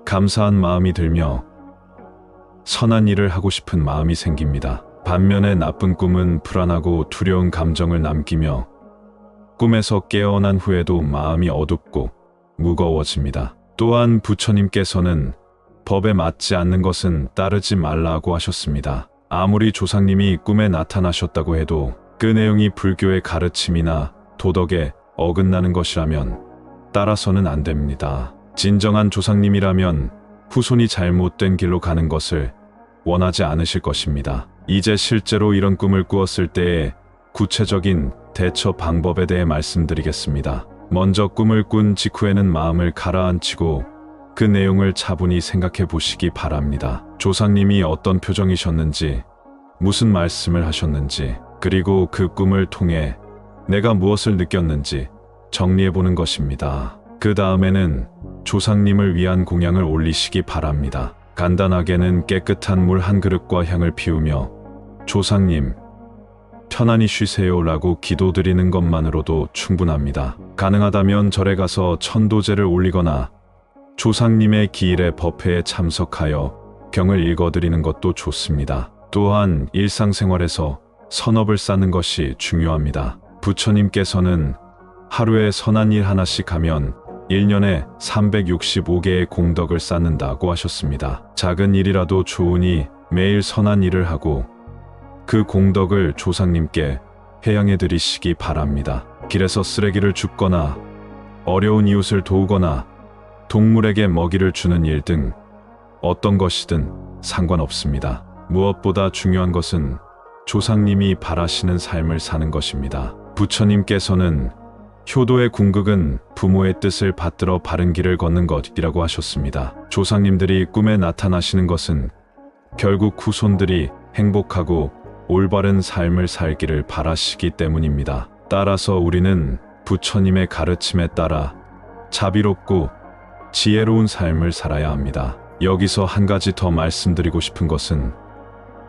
Speaker 1: 감사한 마음이 들며 선한 일을 하고 싶은 마음이 생깁니다. 반면에 나쁜 꿈은 불안하고 두려운 감정을 남기며 꿈에서 깨어난 후에도 마음이 어둡고 무거워집니다. 또한 부처님께서는 법에 맞지 않는 것은 따르지 말라고 하셨습니다. 아무리 조상님이 꿈에 나타나셨다고 해도 그 내용이 불교의 가르침이나 도덕에 어긋나는 것이라면 따라서는 안 됩니다. 진정한 조상님이라면 후손이 잘못된 길로 가는 것을 원하지 않으실 것입니다. 이제 실제로 이런 꿈을 꾸었을 때의 구체적인 대처 방법에 대해 말씀드리겠습니다. 먼저 꿈을 꾼 직후에는 마음을 가라앉히고 그 내용을 차분히 생각해 보시기 바랍니다. 조상님이 어떤 표정이셨는지, 무슨 말씀을 하셨는지, 그리고 그 꿈을 통해 내가 무엇을 느꼈는지 정리해보는 것입니다. 그 다음에는 조상님을 위한 공양을 올리시기 바랍니다. 간단하게는 깨끗한 물 한 그릇과 향을 피우며 조상님, 편안히 쉬세요 라고 기도드리는 것만으로도 충분합니다. 가능하다면 절에 가서 천도제를 올리거나 조상님의 기일의 법회에 참석하여 경을 읽어드리는 것도 좋습니다. 또한 일상생활에서 선업을 쌓는 것이 중요합니다. 부처님께서는 하루에 선한 일 하나씩 하면 1년에 365개의 공덕을 쌓는다고 하셨습니다. 작은 일이라도 좋으니 매일 선한 일을 하고 그 공덕을 조상님께 회양해 드리시기 바랍니다. 길에서 쓰레기를 줍거나 어려운 이웃을 도우거나 동물에게 먹이를 주는 일 등 어떤 것이든 상관없습니다. 무엇보다 중요한 것은 조상님이 바라시는 삶을 사는 것입니다. 부처님께서는 효도의 궁극은 부모의 뜻을 받들어 바른 길을 걷는 것이라고 하셨습니다. 조상님들이 꿈에 나타나시는 것은 결국 후손들이 행복하고 올바른 삶을 살기를 바라시기 때문입니다. 따라서 우리는 부처님의 가르침에 따라 자비롭고 지혜로운 삶을 살아야 합니다. 여기서 한 가지 더 말씀드리고 싶은 것은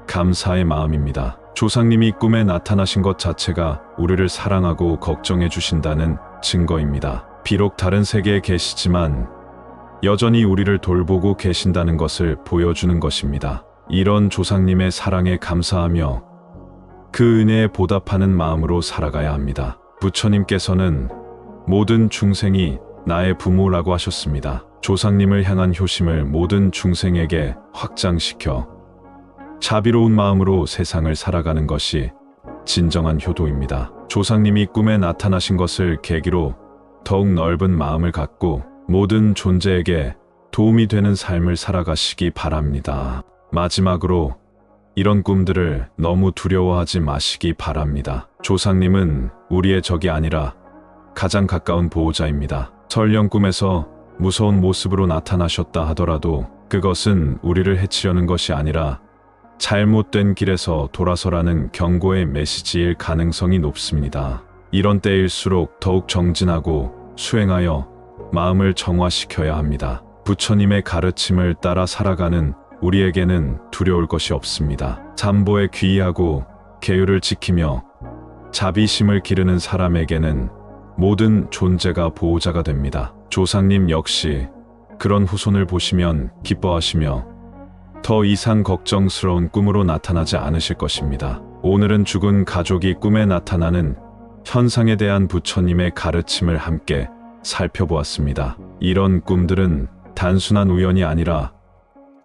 Speaker 1: 감사의 마음입니다. 조상님이 꿈에 나타나신 것 자체가 우리를 사랑하고 걱정해 주신다는 증거입니다. 비록 다른 세계에 계시지만 여전히 우리를 돌보고 계신다는 것을 보여주는 것입니다. 이런 조상님의 사랑에 감사하며 그 은혜에 보답하는 마음으로 살아가야 합니다. 부처님께서는 모든 중생이 나의 부모라고 하셨습니다. 조상님을 향한 효심을 모든 중생에게 확장시켜 자비로운 마음으로 세상을 살아가는 것이 진정한 효도입니다. 조상님이 꿈에 나타나신 것을 계기로 더욱 넓은 마음을 갖고 모든 존재에게 도움이 되는 삶을 살아가시기 바랍니다. 마지막으로 이런 꿈들을 너무 두려워하지 마시기 바랍니다. 조상님은 우리의 적이 아니라 가장 가까운 보호자입니다. 설령 꿈에서 무서운 모습으로 나타나셨다 하더라도 그것은 우리를 해치려는 것이 아니라 잘못된 길에서 돌아서라는 경고의 메시지일 가능성이 높습니다. 이런 때일수록 더욱 정진하고 수행하여 마음을 정화시켜야 합니다. 부처님의 가르침을 따라 살아가는 우리에게는 두려울 것이 없습니다. 잠보에 귀의하고 계율을 지키며 자비심을 기르는 사람에게는 모든 존재가 보호자가 됩니다. 조상님 역시 그런 후손을 보시면 기뻐하시며 더 이상 걱정스러운 꿈으로 나타나지 않으실 것입니다. 오늘은 죽은 가족이 꿈에 나타나는 현상에 대한 부처님의 가르침을 함께 살펴보았습니다. 이런 꿈들은 단순한 우연이 아니라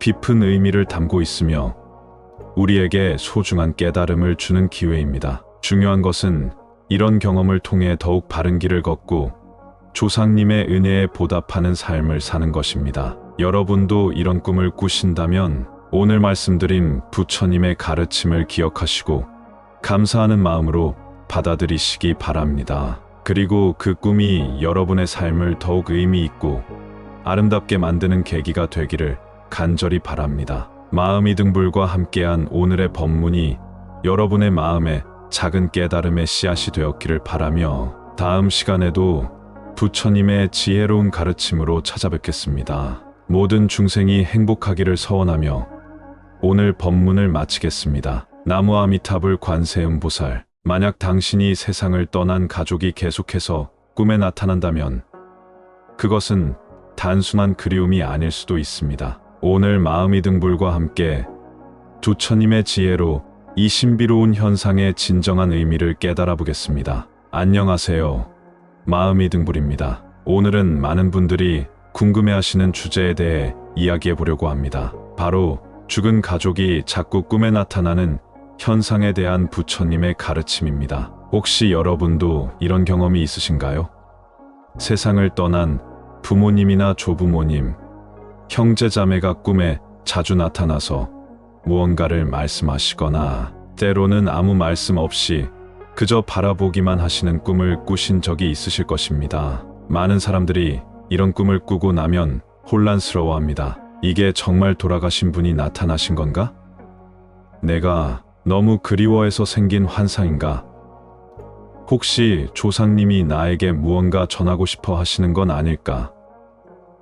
Speaker 1: 깊은 의미를 담고 있으며 우리에게 소중한 깨달음을 주는 기회입니다. 중요한 것은 이런 경험을 통해 더욱 바른 길을 걷고 조상님의 은혜에 보답하는 삶을 사는 것입니다. 여러분도 이런 꿈을 꾸신다면 오늘 말씀드린 부처님의 가르침을 기억하시고 감사하는 마음으로 받아들이시기 바랍니다. 그리고 그 꿈이 여러분의 삶을 더욱 의미 있고 아름답게 만드는 계기가 되기를 간절히 바랍니다. 마음이 등불과 함께한 오늘의 법문이 여러분의 마음에 작은 깨달음의 씨앗이 되었기를 바라며 다음 시간에도 부처님의 지혜로운 가르침으로 찾아뵙겠습니다. 모든 중생이 행복하기를 서원하며 오늘 법문을 마치겠습니다. 나무 아미타불 관세음보살. 만약 당신이 세상을 떠난 가족이 계속해서 꿈에 나타난다면 그것은 단순한 그리움이 아닐 수도 있습니다. 오늘 마음이 등불과 함께 부처님의 지혜로 이 신비로운 현상의 진정한 의미를 깨달아 보겠습니다. 안녕하세요. 마음이 등불입니다. 오늘은 많은 분들이 궁금해하시는 주제에 대해 이야기해 보려고 합니다. 바로 죽은 가족이 자꾸 꿈에 나타나는 현상에 대한 부처님의 가르침입니다. 혹시 여러분도 이런 경험이 있으신가요? 세상을 떠난 부모님이나 조부모님, 형제자매가 꿈에 자주 나타나서 무언가를 말씀하시거나 때로는 아무 말씀 없이 그저 바라보기만 하시는 꿈을 꾸신 적이 있으실 것입니다. 많은 사람들이 이런 꿈을 꾸고 나면 혼란스러워합니다. 이게 정말 돌아가신 분이 나타나신 건가? 내가 너무 그리워해서 생긴 환상인가? 혹시 조상님이 나에게 무언가 전하고 싶어 하시는 건 아닐까?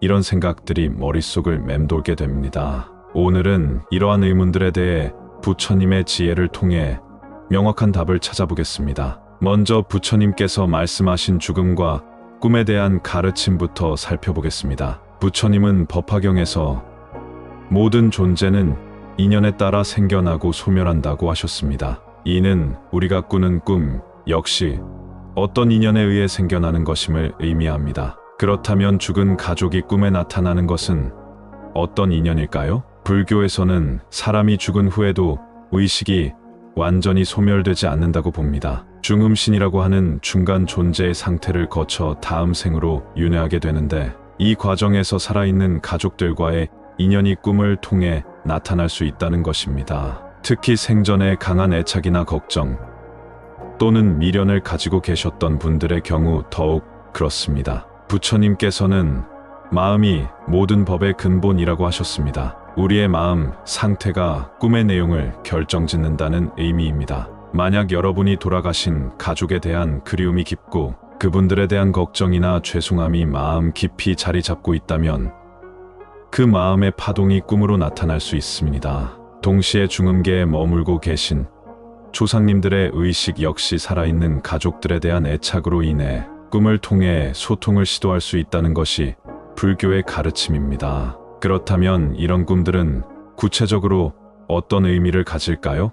Speaker 1: 이런 생각들이 머릿속을 맴돌게 됩니다. 오늘은 이러한 의문들에 대해 부처님의 지혜를 통해 명확한 답을 찾아보겠습니다. 먼저 부처님께서 말씀하신 죽음과 꿈에 대한 가르침부터 살펴보겠습니다. 부처님은 법화경에서 모든 존재는 인연에 따라 생겨나고 소멸한다고 하셨습니다. 이는 우리가 꾸는 꿈 역시 어떤 인연에 의해 생겨나는 것임을 의미합니다. 그렇다면 죽은 가족이 꿈에 나타나는 것은 어떤 인연일까요? 불교에서는 사람이 죽은 후에도 의식이 완전히 소멸되지 않는다고 봅니다. 중음신이라고 하는 중간 존재의 상태를 거쳐 다음 생으로 윤회하게 되는데, 이 과정에서 살아있는 가족들과의 인연이 꿈을 통해 나타날 수 있다는 것입니다. 특히 생전에 강한 애착이나 걱정 또는 미련을 가지고 계셨던 분들의 경우 더욱 그렇습니다. 부처님께서는 마음이 모든 법의 근본이라고 하셨습니다. 우리의 마음 상태가 꿈의 내용을 결정짓는다는 의미입니다. 만약 여러분이 돌아가신 가족에 대한 그리움이 깊고 그분들에 대한 걱정이나 죄송함이 마음 깊이 자리 잡고 있다면 그 마음의 파동이 꿈으로 나타날 수 있습니다. 동시에 중음계에 머물고 계신 조상님들의 의식 역시 살아있는 가족들에 대한 애착으로 인해 꿈을 통해 소통을 시도할 수 있다는 것이 불교의 가르침입니다. 그렇다면 이런 꿈들은 구체적으로 어떤 의미를 가질까요?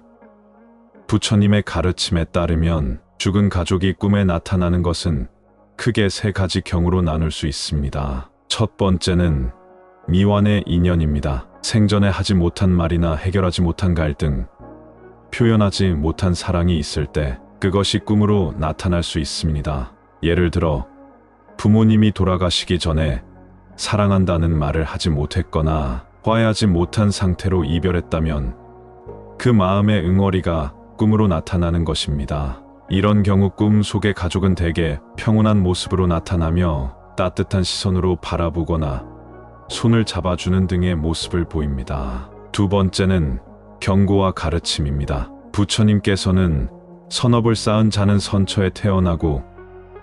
Speaker 1: 부처님의 가르침에 따르면 죽은 가족이 꿈에 나타나는 것은 크게 세 가지 경우로 나눌 수 있습니다. 첫 번째는 미완의 인연입니다. 생전에 하지 못한 말이나 해결하지 못한 갈등, 표현하지 못한 사랑이 있을 때 그것이 꿈으로 나타날 수 있습니다. 예를 들어 부모님이 돌아가시기 전에 사랑한다는 말을 하지 못했거나 화해하지 못한 상태로 이별했다면 그 마음의 응어리가 꿈으로 나타나는 것입니다. 이런 경우 꿈 속의 가족은 대개 평온한 모습으로 나타나며 따뜻한 시선으로 바라보거나 손을 잡아주는 등의 모습을 보입니다. 두 번째는 경고와 가르침입니다. 부처님께서는 선업을 쌓은 자는 선처에 태어나고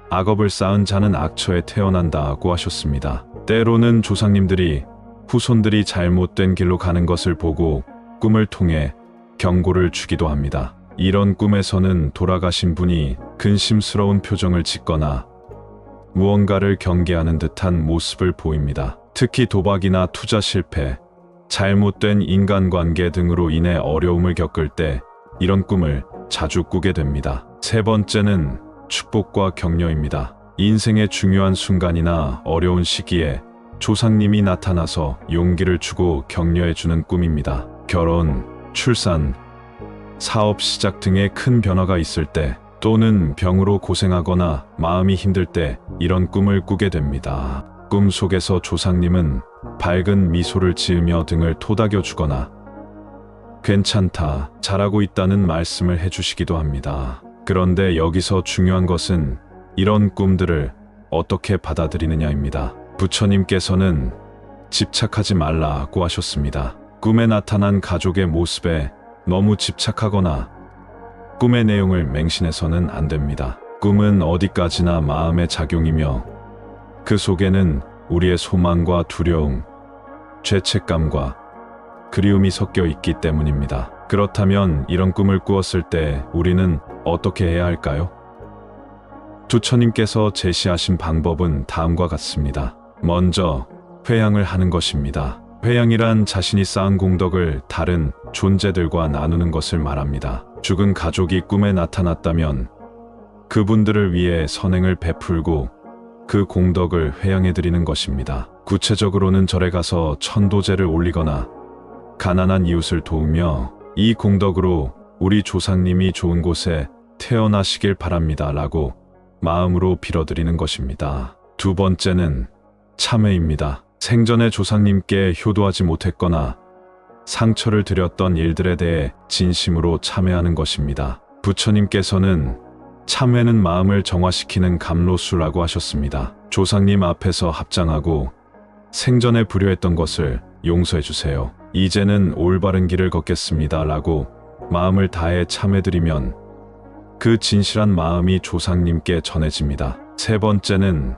Speaker 1: 악업을 쌓은 자는 악처에 태어난다고 하셨습니다. 때로는 조상님들이 후손들이 잘못된 길로 가는 것을 보고 꿈을 통해 경고를 주기도 합니다. 이런 꿈에서는 돌아가신 분이 근심스러운 표정을 짓거나 무언가를 경계하는 듯한 모습을 보입니다. 특히 도박이나 투자 실패, 잘못된 인간관계 등으로 인해 어려움을 겪을 때 이런 꿈을 자주 꾸게 됩니다. 세 번째는 축복과 격려입니다. 인생의 중요한 순간이나 어려운 시기에 조상님이 나타나서 용기를 주고 격려해주는 꿈입니다. 결혼, 출산, 사업 시작 등의 큰 변화가 있을 때 또는 병으로 고생하거나 마음이 힘들 때 이런 꿈을 꾸게 됩니다. 꿈 속에서 조상님은 밝은 미소를 지으며 등을 토닥여 주거나 괜찮다, 잘하고 있다는 말씀을 해주시기도 합니다. 그런데 여기서 중요한 것은 이런 꿈들을 어떻게 받아들이느냐입니다. 부처님께서는 집착하지 말라고 하셨습니다. 꿈에 나타난 가족의 모습에 너무 집착하거나 꿈의 내용을 맹신해서는 안 됩니다. 꿈은 어디까지나 마음의 작용이며 그 속에는 우리의 소망과 두려움, 죄책감과 그리움이 섞여 있기 때문입니다. 그렇다면 이런 꿈을 꾸었을 때 우리는 어떻게 해야 할까요? 부처님께서 제시하신 방법은 다음과 같습니다. 먼저 회향을 하는 것입니다. 회향이란 자신이 쌓은 공덕을 다른 존재들과 나누는 것을 말합니다. 죽은 가족이 꿈에 나타났다면 그분들을 위해 선행을 베풀고 그 공덕을 회향해드리는 것입니다. 구체적으로는 절에 가서 천도제를 올리거나 가난한 이웃을 도우며 이 공덕으로 우리 조상님이 좋은 곳에 태어나시길 바랍니다 라고 마음으로 빌어드리는 것입니다. 두 번째는 참회입니다. 생전에 조상님께 효도하지 못했거나 상처를 드렸던 일들에 대해 진심으로 참회하는 것입니다. 부처님께서는 참회는 마음을 정화시키는 감로수라고 하셨습니다. 조상님 앞에서 합장하고 생전에 불효했던 것을 용서해 주세요. 이제는 올바른 길을 걷겠습니다 라고 마음을 다해 참회드리면 그 진실한 마음이 조상님께 전해집니다. 세 번째는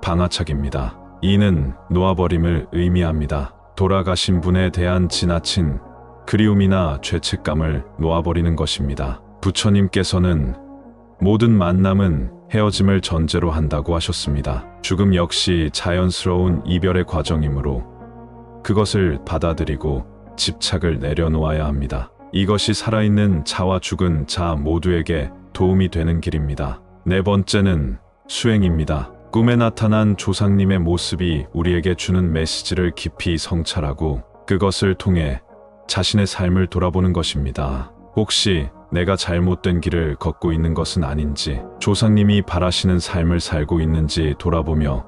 Speaker 1: 방아착입니다. 이는 놓아버림을 의미합니다. 돌아가신 분에 대한 지나친 그리움이나 죄책감을 놓아버리는 것입니다. 부처님께서는 모든 만남은 헤어짐을 전제로 한다고 하셨습니다. 죽음 역시 자연스러운 이별의 과정이므로 그것을 받아들이고 집착을 내려놓아야 합니다. 이것이 살아있는 자와 죽은 자 모두에게 도움이 되는 길입니다. 네 번째는 수행입니다. 꿈에 나타난 조상님의 모습이 우리에게 주는 메시지를 깊이 성찰하고 그것을 통해 자신의 삶을 돌아보는 것입니다. 혹시 내가 잘못된 길을 걷고 있는 것은 아닌지, 조상님이 바라시는 삶을 살고 있는지 돌아보며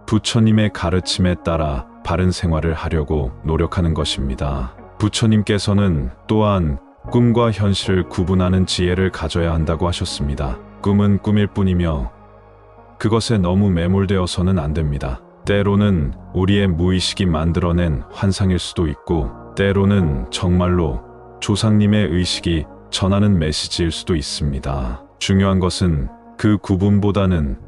Speaker 1: 부처님의 가르침에 따라 바른 생활을 하려고 노력하는 것입니다. 부처님께서는 또한 꿈과 현실을 구분하는 지혜를 가져야 한다고 하셨습니다. 꿈은 꿈일 뿐이며 그것에 너무 매몰되어서는 안 됩니다. 때로는 우리의 무의식이 만들어낸 환상일 수도 있고 때로는 정말로 조상님의 의식이 전하는 메시지일 수도 있습니다. 중요한 것은 그 구분보다는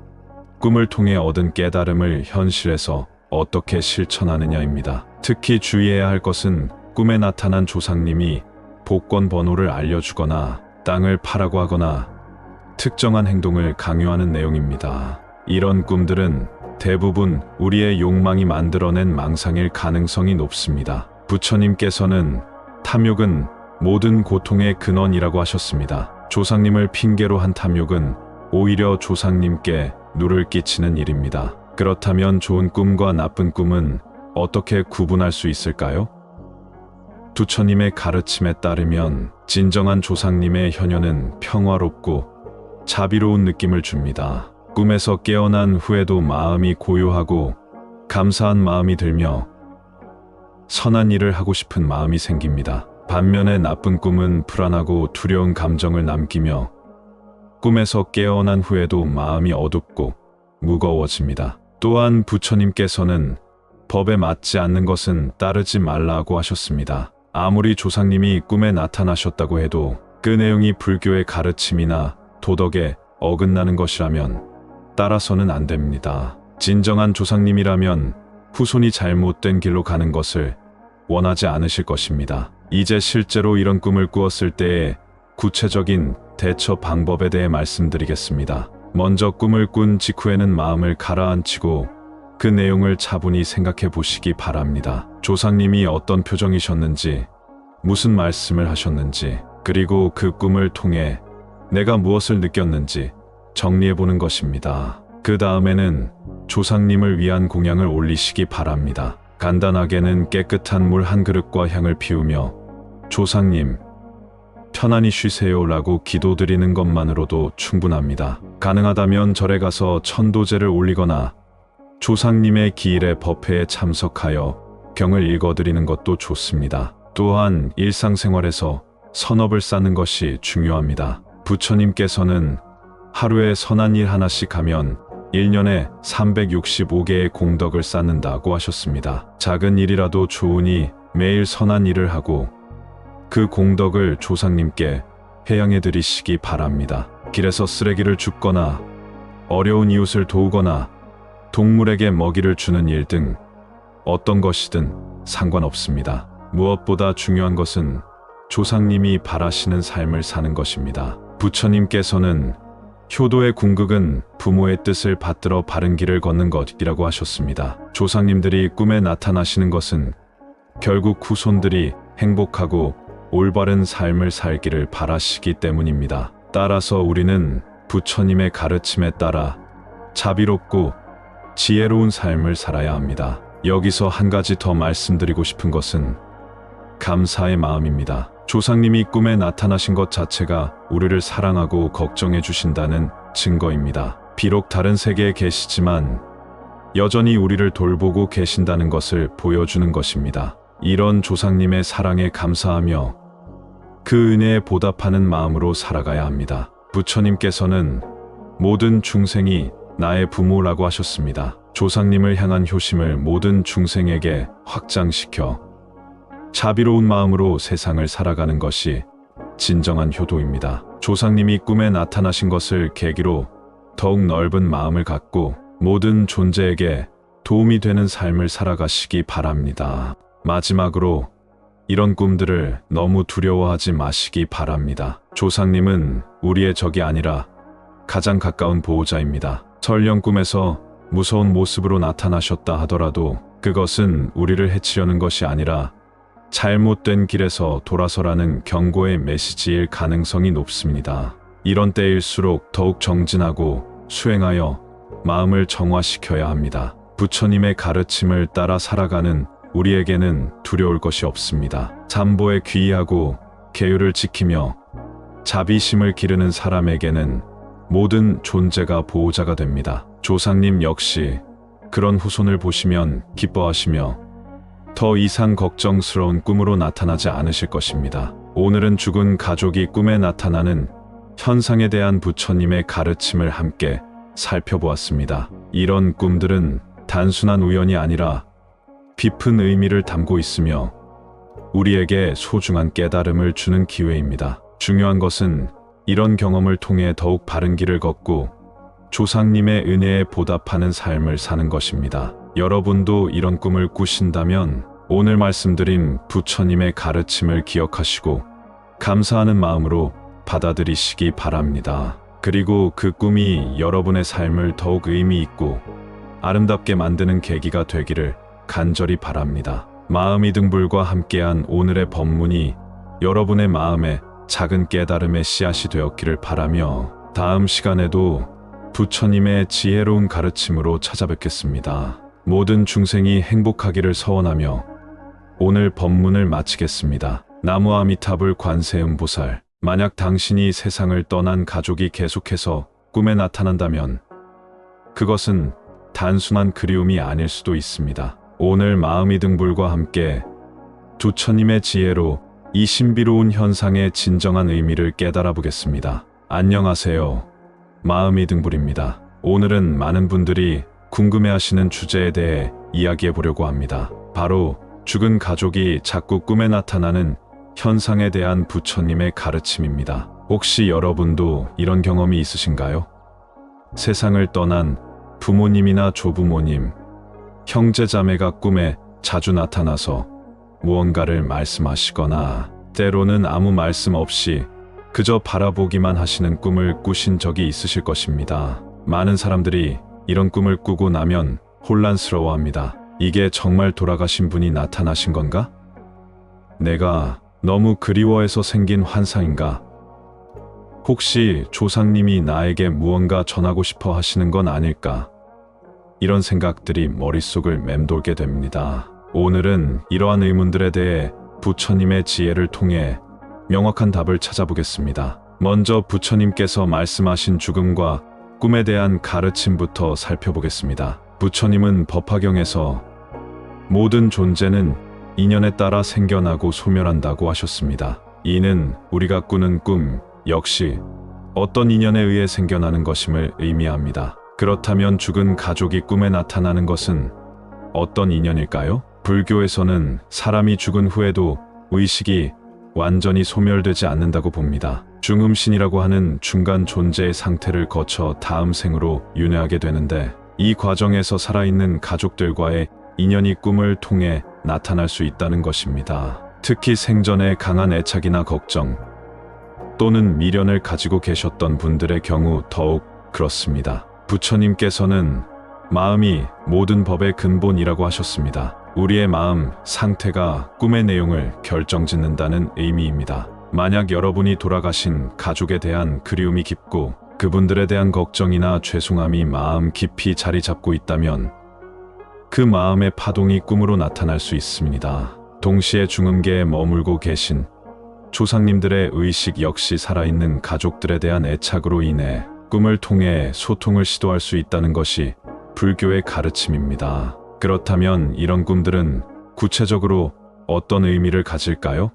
Speaker 1: 꿈을 통해 얻은 깨달음을 현실에서 어떻게 실천하느냐입니다. 특히 주의해야 할 것은 꿈에 나타난 조상님이 복권 번호를 알려주거나 땅을 파라고 하거나 특정한 행동을 강요하는 내용입니다. 이런 꿈들은 대부분 우리의 욕망이 만들어낸 망상일 가능성이 높습니다. 부처님께서는 탐욕은 모든 고통의 근원이라고 하셨습니다. 조상님을 핑계로 한 탐욕은 오히려 조상님께 누를 끼치는 일입니다. 그렇다면 좋은 꿈과 나쁜 꿈은 어떻게 구분할 수 있을까요? 부처님의 가르침에 따르면 진정한 조상님의 현현은 평화롭고 자비로운 느낌을 줍니다. 꿈에서 깨어난 후에도 마음이 고요하고 감사한 마음이 들며 선한 일을 하고 싶은 마음이 생깁니다. 반면에 나쁜 꿈은 불안하고 두려운 감정을 남기며 꿈에서 깨어난 후에도 마음이 어둡고 무거워집니다. 또한 부처님께서는 법에 맞지 않는 것은 따르지 말라고 하셨습니다. 아무리 조상님이 꿈에 나타나셨다고 해도 그 내용이 불교의 가르침이나 도덕에 어긋나는 것이라면 따라서는 안 됩니다. 진정한 조상님이라면 후손이 잘못된 길로 가는 것을 원하지 않으실 것입니다. 이제 실제로 이런 꿈을 꾸었을 때의 구체적인 대처 방법에 대해 말씀드리겠습니다. 먼저 꿈을 꾼 직후에는 마음을 가라앉히고 그 내용을 차분히 생각해 보시기 바랍니다. 조상님이 어떤 표정이셨는지, 무슨 말씀을 하셨는지, 그리고 그 꿈을 통해 내가 무엇을 느꼈는지 정리해 보는 것입니다. 그 다음에는 조상님을 위한 공양을 올리시기 바랍니다. 간단하게는 깨끗한 물 한 그릇과 향을 피우며 조상님, 편안히 쉬세요 라고 기도드리는 것만으로도 충분합니다. 가능하다면 절에 가서 천도제를 올리거나 조상님의 기일의 법회에 참석하여 경을 읽어드리는 것도 좋습니다. 또한 일상생활에서 선업을 쌓는 것이 중요합니다. 부처님께서는 하루에 선한 일 하나씩 하면 1년에 365개의 공덕을 쌓는다고 하셨습니다. 작은 일이라도 좋으니 매일 선한 일을 하고 그 공덕을 조상님께 회양해 드리시기 바랍니다. 길에서 쓰레기를 줍거나 어려운 이웃을 도우거나 동물에게 먹이를 주는 일 등 어떤 것이든 상관없습니다. 무엇보다 중요한 것은 조상님이 바라시는 삶을 사는 것입니다. 부처님께서는 효도의 궁극은 부모의 뜻을 받들어 바른 길을 걷는 것이라고 하셨습니다. 조상님들이 꿈에 나타나시는 것은 결국 후손들이 행복하고 올바른 삶을 살기를 바라시기 때문입니다. 따라서 우리는 부처님의 가르침에 따라 자비롭고 지혜로운 삶을 살아야 합니다. 여기서 한 가지 더 말씀드리고 싶은 것은 감사의 마음입니다. 조상님이 꿈에 나타나신 것 자체가 우리를 사랑하고 걱정해 주신다는 증거입니다. 비록 다른 세계에 계시지만 여전히 우리를 돌보고 계신다는 것을 보여주는 것입니다. 이런 조상님의 사랑에 감사하며 그 은혜에 보답하는 마음으로 살아가야 합니다. 부처님께서는 모든 중생이 나의 부모라고 하셨습니다. 조상님을 향한 효심을 모든 중생에게 확장시켜 자비로운 마음으로 세상을 살아가는 것이 진정한 효도입니다. 조상님이 꿈에 나타나신 것을 계기로 더욱 넓은 마음을 갖고 모든 존재에게 도움이 되는 삶을 살아가시기 바랍니다. 마지막으로 이런 꿈들을 너무 두려워하지 마시기 바랍니다. 조상님은 우리의 적이 아니라 가장 가까운 보호자입니다. 설령 꿈에서 무서운 모습으로 나타나셨다 하더라도 그것은 우리를 해치려는 것이 아니라 잘못된 길에서 돌아서라는 경고의 메시지일 가능성이 높습니다. 이런 때일수록 더욱 정진하고 수행하여 마음을 정화시켜야 합니다. 부처님의 가르침을 따라 살아가는 우리에게는 두려울 것이 없습니다. 잠보에 귀의하고 계율을 지키며 자비심을 기르는 사람에게는 모든 존재가 보호자가 됩니다. 조상님 역시 그런 후손을 보시면 기뻐하시며 더 이상 걱정스러운 꿈으로 나타나지 않으실 것입니다. 오늘은 죽은 가족이 꿈에 나타나는 현상에 대한 부처님의 가르침을 함께 살펴보았습니다. 이런 꿈들은 단순한 우연이 아니라 깊은 의미를 담고 있으며 우리에게 소중한 깨달음을 주는 기회입니다. 중요한 것은 이런 경험을 통해 더욱 바른 길을 걷고 조상님의 은혜에 보답하는 삶을 사는 것입니다. 여러분도 이런 꿈을 꾸신다면 오늘 말씀드린 부처님의 가르침을 기억하시고 감사하는 마음으로 받아들이시기 바랍니다. 그리고 그 꿈이 여러분의 삶을 더욱 의미 있고 아름답게 만드는 계기가 되기를 간절히 바랍니다. 마음이 등불과 함께한 오늘의 법문이 여러분의 마음에 작은 깨달음의 씨앗이 되었기를 바라며 다음 시간에도 부처님의 지혜로운 가르침으로 찾아뵙겠습니다. 모든 중생이 행복하기를 서원하며 오늘 법문을 마치겠습니다. 나무 아미타불 관세음보살. 만약 당신이 세상을 떠난 가족이 계속해서 꿈에 나타난다면 그것은 단순한 그리움이 아닐 수도 있습니다. 오늘 마음이 등불과 함께 부처님의 지혜로 이 신비로운 현상의 진정한 의미를 깨달아 보겠습니다. 안녕하세요. 마음이 등불입니다. 오늘은 많은 분들이 궁금해하시는 주제에 대해 이야기해 보려고 합니다. 바로 죽은 가족이 자꾸 꿈에 나타나는 현상에 대한 부처님의 가르침입니다. 혹시 여러분도 이런 경험이 있으신가요? 세상을 떠난 부모님이나 조부모님, 형제자매가 꿈에 자주 나타나서 무언가를 말씀하시거나 때로는 아무 말씀 없이 그저 바라보기만 하시는 꿈을 꾸신 적이 있으실 것입니다. 많은 사람들이 이런 꿈을 꾸고 나면 혼란스러워합니다. 이게 정말 돌아가신 분이 나타나신 건가? 내가 너무 그리워해서 생긴 환상인가? 혹시 조상님이 나에게 무언가 전하고 싶어 하시는 건 아닐까? 이런 생각들이 머릿속을 맴돌게 됩니다. 오늘은 이러한 의문들에 대해 부처님의 지혜를 통해 명확한 답을 찾아보겠습니다. 먼저 부처님께서 말씀하신 죽음과 꿈에 대한 가르침부터 살펴보겠습니다. 부처님은 법화경에서 모든 존재는 인연에 따라 생겨나고 소멸한다고 하셨습니다. 이는 우리가 꾸는 꿈 역시 어떤 인연에 의해 생겨나는 것임을 의미합니다. 그렇다면 죽은 가족이 꿈에 나타나는 것은 어떤 인연일까요? 불교에서는 사람이 죽은 후에도 의식이 완전히 소멸되지 않는다고 봅니다. 중음신이라고 하는 중간 존재의 상태를 거쳐 다음 생으로 윤회하게 되는데 이 과정에서 살아있는 가족들과의 인연이 꿈을 통해 나타날 수 있다는 것입니다. 특히 생전에 강한 애착이나 걱정 또는 미련을 가지고 계셨던 분들의 경우 더욱 그렇습니다. 부처님께서는 마음이 모든 법의 근본이라고 하셨습니다. 우리의 마음 상태가 꿈의 내용을 결정짓는다는 의미입니다. 만약 여러분이 돌아가신 가족에 대한 그리움이 깊고 그분들에 대한 걱정이나 죄송함이 마음 깊이 자리 잡고 있다면 그 마음의 파동이 꿈으로 나타날 수 있습니다. 동시에 중음계에 머물고 계신 조상님들의 의식 역시 살아있는 가족들에 대한 애착으로 인해 꿈을 통해 소통을 시도할 수 있다는 것이 불교의 가르침입니다. 그렇다면 이런 꿈들은 구체적으로 어떤 의미를 가질까요?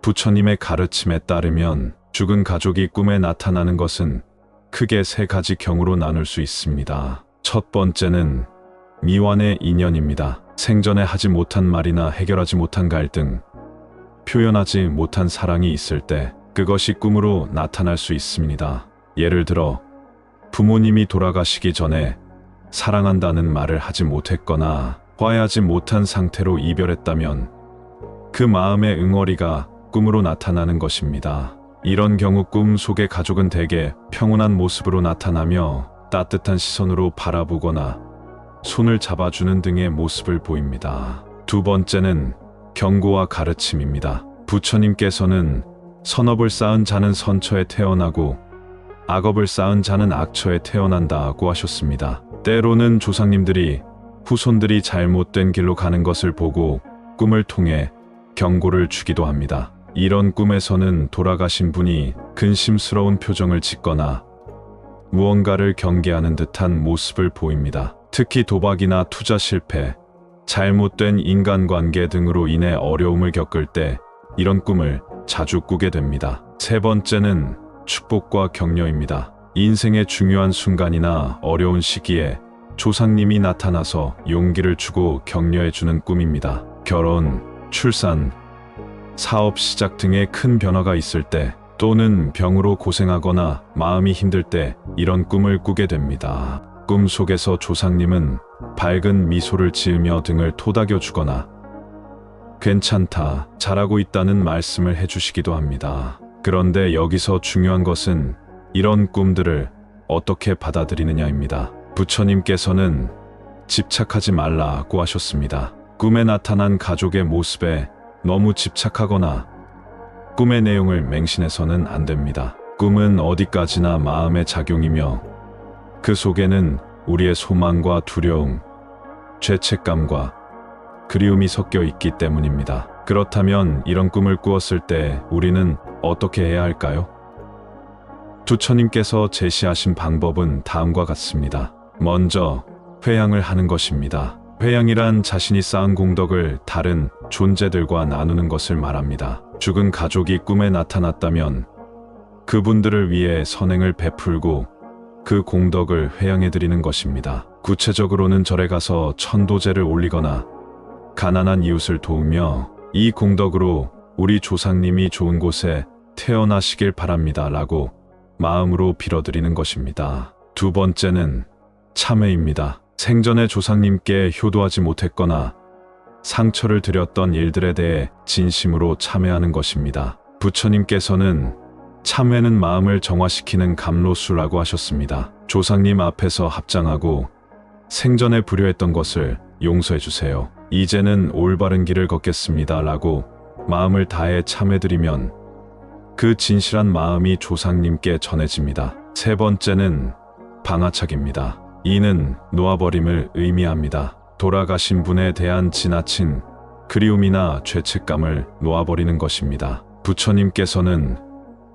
Speaker 1: 부처님의 가르침에 따르면 죽은 가족이 꿈에 나타나는 것은 크게 세 가지 경우로 나눌 수 있습니다. 첫 번째는 미완의 인연입니다. 생전에 하지 못한 말이나 해결하지 못한 갈등, 표현하지 못한 사랑이 있을 때 그것이 꿈으로 나타날 수 있습니다. 예를 들어 부모님이 돌아가시기 전에 사랑한다는 말을 하지 못했거나 화해하지 못한 상태로 이별했다면 그 마음의 응어리가 꿈으로 나타나는 것입니다. 이런 경우 꿈 속의 가족은 대개 평온한 모습으로 나타나며 따뜻한 시선으로 바라보거나 손을 잡아주는 등의 모습을 보입니다. 두 번째는 경고와 가르침입니다. 부처님께서는 선업을 쌓은 자는 선처에 태어나고 악업을 쌓은 자는 악처에 태어난다고 하셨습니다. 때로는 조상님들이 후손들이 잘못된 길로 가는 것을 보고 꿈을 통해 경고를 주기도 합니다. 이런 꿈에서는 돌아가신 분이 근심스러운 표정을 짓거나 무언가를 경계하는 듯한 모습을 보입니다. 특히 도박이나 투자 실패, 잘못된 인간관계 등으로 인해 어려움을 겪을 때 이런 꿈을 자주 꾸게 됩니다. 세 번째는 축복과 격려입니다. 인생의 중요한 순간이나 어려운 시기에 조상님이 나타나서 용기를 주고 격려해주는 꿈입니다. 결혼, 출산, 사업 시작 등의 큰 변화가 있을 때 또는 병으로 고생하거나 마음이 힘들 때 이런 꿈을 꾸게 됩니다. 꿈 속에서 조상님은 밝은 미소를 지으며 등을 토닥여주거나 괜찮다, 잘하고 있다는 말씀을 해주시기도 합니다. 그런데 여기서 중요한 것은 이런 꿈들을 어떻게 받아들이느냐입니다. 부처님께서는 집착하지 말라고 하셨습니다. 꿈에 나타난 가족의 모습에 너무 집착하거나 꿈의 내용을 맹신해서는 안 됩니다. 꿈은 어디까지나 마음의 작용이며 그 속에는 우리의 소망과 두려움, 죄책감과 그리움이 섞여 있기 때문입니다. 그렇다면 이런 꿈을 꾸었을 때 우리는 어떻게 해야 할까요? 부처님께서 제시하신 방법은 다음과 같습니다. 먼저 회양을 하는 것입니다. 회양이란 자신이 쌓은 공덕을 다른 존재들과 나누는 것을 말합니다. 죽은 가족이 꿈에 나타났다면 그분들을 위해 선행을 베풀고 그 공덕을 회양해드리는 것입니다. 구체적으로는 절에 가서 천도제를 올리거나 가난한 이웃을 도우며 이 공덕으로 우리 조상님이 좋은 곳에 태어나시길 바랍니다 라고 마음으로 빌어드리는 것입니다. 두 번째는 참회입니다. 생전에 조상님께 효도하지 못했거나 상처를 드렸던 일들에 대해 진심으로 참회하는 것입니다. 부처님께서는 참회는 마음을 정화시키는 감로수라고 하셨습니다. 조상님 앞에서 합장하고 생전에 불효했던 것을 용서해 주세요. 이제는 올바른 길을 걷겠습니다 라고 마음을 다해 참회드리면 그 진실한 마음이 조상님께 전해집니다. 세 번째는 방아착입니다. 이는 놓아버림을 의미합니다. 돌아가신 분에 대한 지나친 그리움이나 죄책감을 놓아버리는 것입니다. 부처님께서는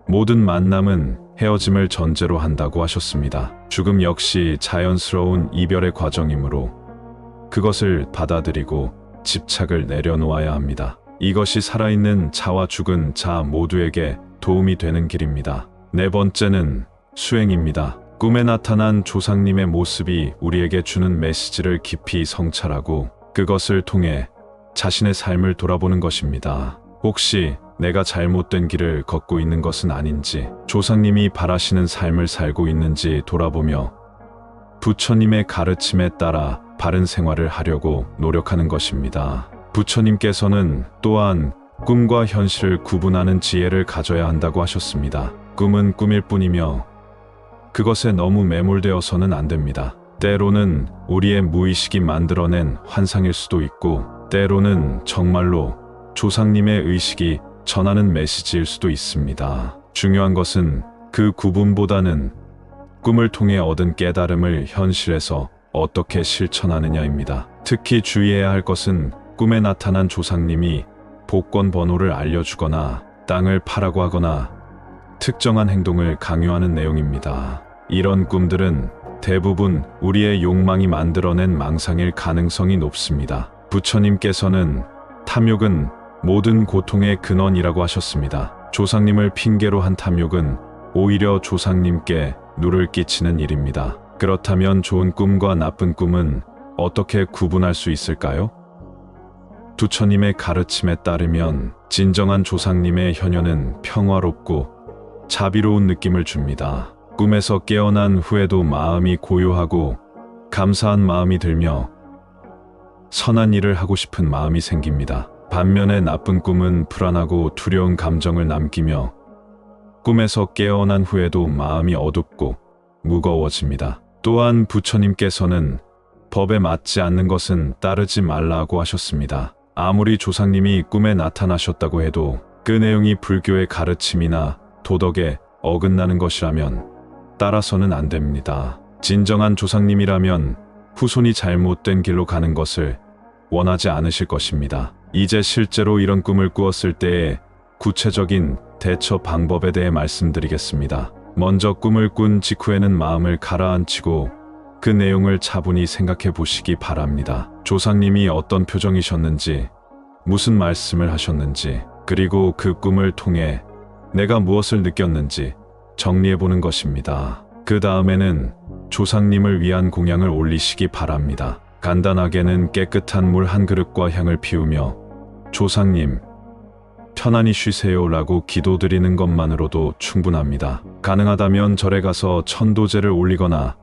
Speaker 1: 모든 만남은 헤어짐을 전제로 한다고 하셨습니다. 죽음 역시 자연스러운 이별의 과정이므로 그것을 받아들이고 집착을 내려놓아야 합니다. 이것이 살아있는 자와 죽은 자 모두에게 도움이 되는 길입니다. 네 번째는 수행입니다. 꿈에 나타난 조상님의 모습이 우리에게 주는 메시지를 깊이 성찰하고 그것을 통해 자신의 삶을 돌아보는 것입니다. 혹시 내가 잘못된 길을 걷고 있는 것은 아닌지, 조상님이 바라시는 삶을 살고 있는지 돌아보며 부처님의 가르침에 따라 바른 생활을 하려고 노력하는 것입니다. 부처님께서는 또한 꿈과 현실을 구분하는 지혜를 가져야 한다고 하셨습니다. 꿈은 꿈일 뿐이며 그것에 너무 매몰되어서는 안 됩니다. 때로는 우리의 무의식이 만들어낸 환상일 수도 있고 때로는 정말로 조상님의 의식이 전하는 메시지일 수도 있습니다. 중요한 것은 그 구분보다는 꿈을 통해 얻은 깨달음을 현실에서 어떻게 실천하느냐입니다. 특히 주의해야 할 것은 꿈에 나타난 조상님이 복권 번호를 알려주거나 땅을 파라고 하거나 특정한 행동을 강요하는 내용입니다. 이런 꿈들은 대부분 우리의 욕망이 만들어낸 망상일 가능성이 높습니다. 부처님께서는 탐욕은 모든 고통의 근원이라고 하셨습니다. 조상님을 핑계로 한 탐욕은 오히려 조상님께 누를 끼치는 일입니다. 그렇다면 좋은 꿈과 나쁜 꿈은 어떻게 구분할 수 있을까요? 부처님의 가르침에 따르면 진정한 조상님의 현현은 평화롭고 자비로운 느낌을 줍니다. 꿈에서 깨어난 후에도 마음이 고요하고 감사한 마음이 들며 선한 일을 하고 싶은 마음이 생깁니다. 반면에 나쁜 꿈은 불안하고 두려운 감정을 남기며 꿈에서 깨어난 후에도 마음이 어둡고 무거워집니다. 또한 부처님께서는 법에 맞지 않는 것은 따르지 말라고 하셨습니다. 아무리 조상님이 꿈에 나타나셨다고 해도 그 내용이 불교의 가르침이나 도덕에 어긋나는 것이라면 따라서는 안 됩니다. 진정한 조상님이라면 후손이 잘못된 길로 가는 것을 원하지 않으실 것입니다. 이제 실제로 이런 꿈을 꾸었을 때의 구체적인 대처 방법에 대해 말씀드리겠습니다. 먼저 꿈을 꾼 직후에는 마음을 가라앉히고 그 내용을 차분히 생각해 보시기 바랍니다. 조상님이 어떤 표정이셨는지, 무슨 말씀을 하셨는지, 그리고 그 꿈을 통해 내가 무엇을 느꼈는지 정리해 보는 것입니다. 그 다음에는 조상님을 위한 공양을 올리시기 바랍니다. 간단하게는 깨끗한 물 한 그릇과 향을 피우며 조상님, 편안히 쉬세요 라고 기도드리는 것만으로도 충분합니다. 가능하다면 절에 가서 천도제를 올리거나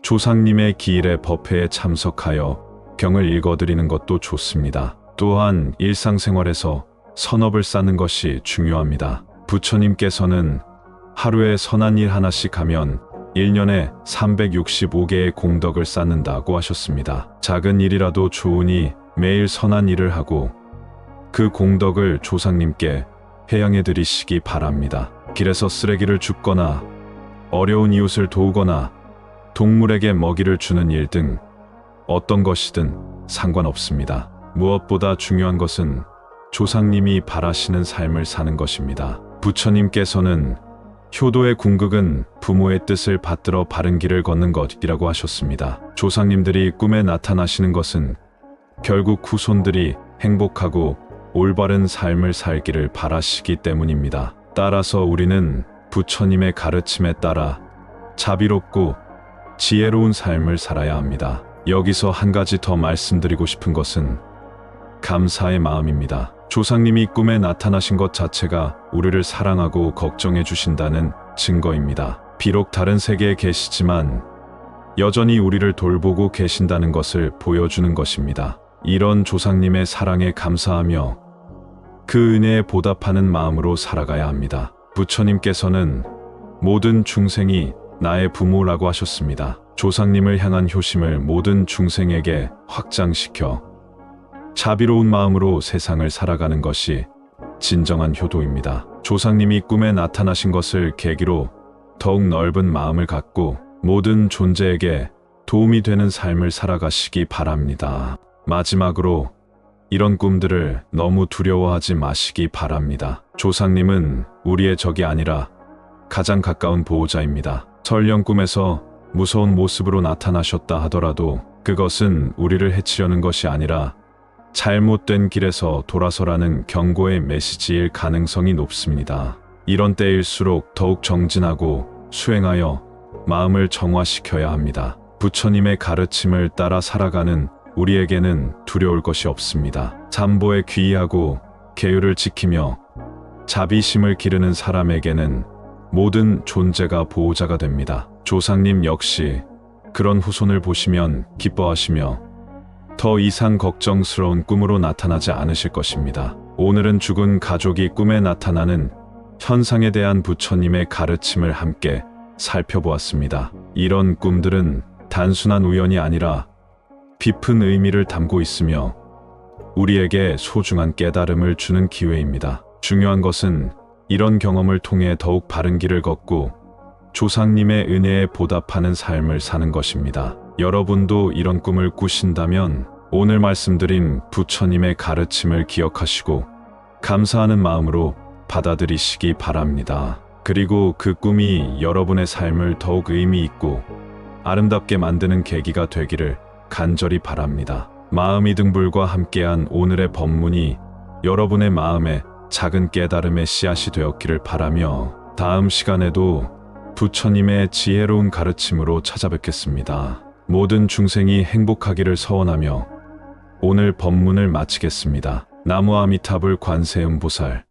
Speaker 1: 조상님의 기일의 법회에 참석하여 경을 읽어드리는 것도 좋습니다. 또한 일상생활에서 선업을 쌓는 것이 중요합니다. 부처님께서는 하루에 선한 일 하나씩 하면 1년에 365개의 공덕을 쌓는다고 하셨습니다. 작은 일이라도 좋으니 매일 선한 일을 하고 그 공덕을 조상님께 회양해 드리시기 바랍니다. 길에서 쓰레기를 줍거나 어려운 이웃을 도우거나 동물에게 먹이를 주는 일 등 어떤 것이든 상관없습니다. 무엇보다 중요한 것은 조상님이 바라시는 삶을 사는 것입니다. 부처님께서는 효도의 궁극은 부모의 뜻을 받들어 바른 길을 걷는 것이라고 하셨습니다. 조상님들이 꿈에 나타나시는 것은 결국 후손들이 행복하고 올바른 삶을 살기를 바라시기 때문입니다. 따라서 우리는 부처님의 가르침에 따라 자비롭고 지혜로운 삶을 살아야 합니다. 여기서 한 가지 더 말씀드리고 싶은 것은 감사의 마음입니다. 조상님이 꿈에 나타나신 것 자체가 우리를 사랑하고 걱정해 주신다는 증거입니다. 비록 다른 세계에 계시지만 여전히 우리를 돌보고 계신다는 것을 보여주는 것입니다. 이런 조상님의 사랑에 감사하며 그 은혜에 보답하는 마음으로 살아가야 합니다. 부처님께서는 모든 중생이 나의 부모라고 하셨습니다. 조상님을 향한 효심을 모든 중생에게 확장시켜 자비로운 마음으로 세상을 살아가는 것이 진정한 효도입니다. 조상님이 꿈에 나타나신 것을 계기로 더욱 넓은 마음을 갖고 모든 존재에게 도움이 되는 삶을 살아가시기 바랍니다. 마지막으로 이런 꿈들을 너무 두려워하지 마시기 바랍니다. 조상님은 우리의 적이 아니라 가장 가까운 보호자입니다. 설령 꿈에서 무서운 모습으로 나타나셨다 하더라도 그것은 우리를 해치려는 것이 아니라 잘못된 길에서 돌아서라는 경고의 메시지일 가능성이 높습니다. 이런 때일수록 더욱 정진하고 수행하여 마음을 정화시켜야 합니다. 부처님의 가르침을 따라 살아가는 우리에게는 두려울 것이 없습니다. 잠보에 귀의하고 계율을 지키며 자비심을 기르는 사람에게는 모든 존재가 보호자가 됩니다. 조상님 역시 그런 후손을 보시면 기뻐하시며 더 이상 걱정스러운 꿈으로 나타나지 않으실 것입니다. 오늘은 죽은 가족이 꿈에 나타나는 현상에 대한 부처님의 가르침을 함께 살펴보았습니다. 이런 꿈들은 단순한 우연이 아니라 깊은 의미를 담고 있으며 우리에게 소중한 깨달음을 주는 기회입니다. 중요한 것은 이런 경험을 통해 더욱 바른 길을 걷고 조상님의 은혜에 보답하는 삶을 사는 것입니다. 여러분도 이런 꿈을 꾸신다면 오늘 말씀드린 부처님의 가르침을 기억하시고 감사하는 마음으로 받아들이시기 바랍니다. 그리고 그 꿈이 여러분의 삶을 더욱 의미 있고 아름답게 만드는 계기가 되기를 간절히 바랍니다. 마음이등불과 함께한 오늘의 법문이 여러분의 마음에 작은 깨달음의 씨앗이 되었기를 바라며 다음 시간에도 부처님의 지혜로운 가르침으로 찾아뵙겠습니다. 모든 중생이 행복하기를 서원하며 오늘 법문을 마치겠습니다. 나무아미타불 관세음보살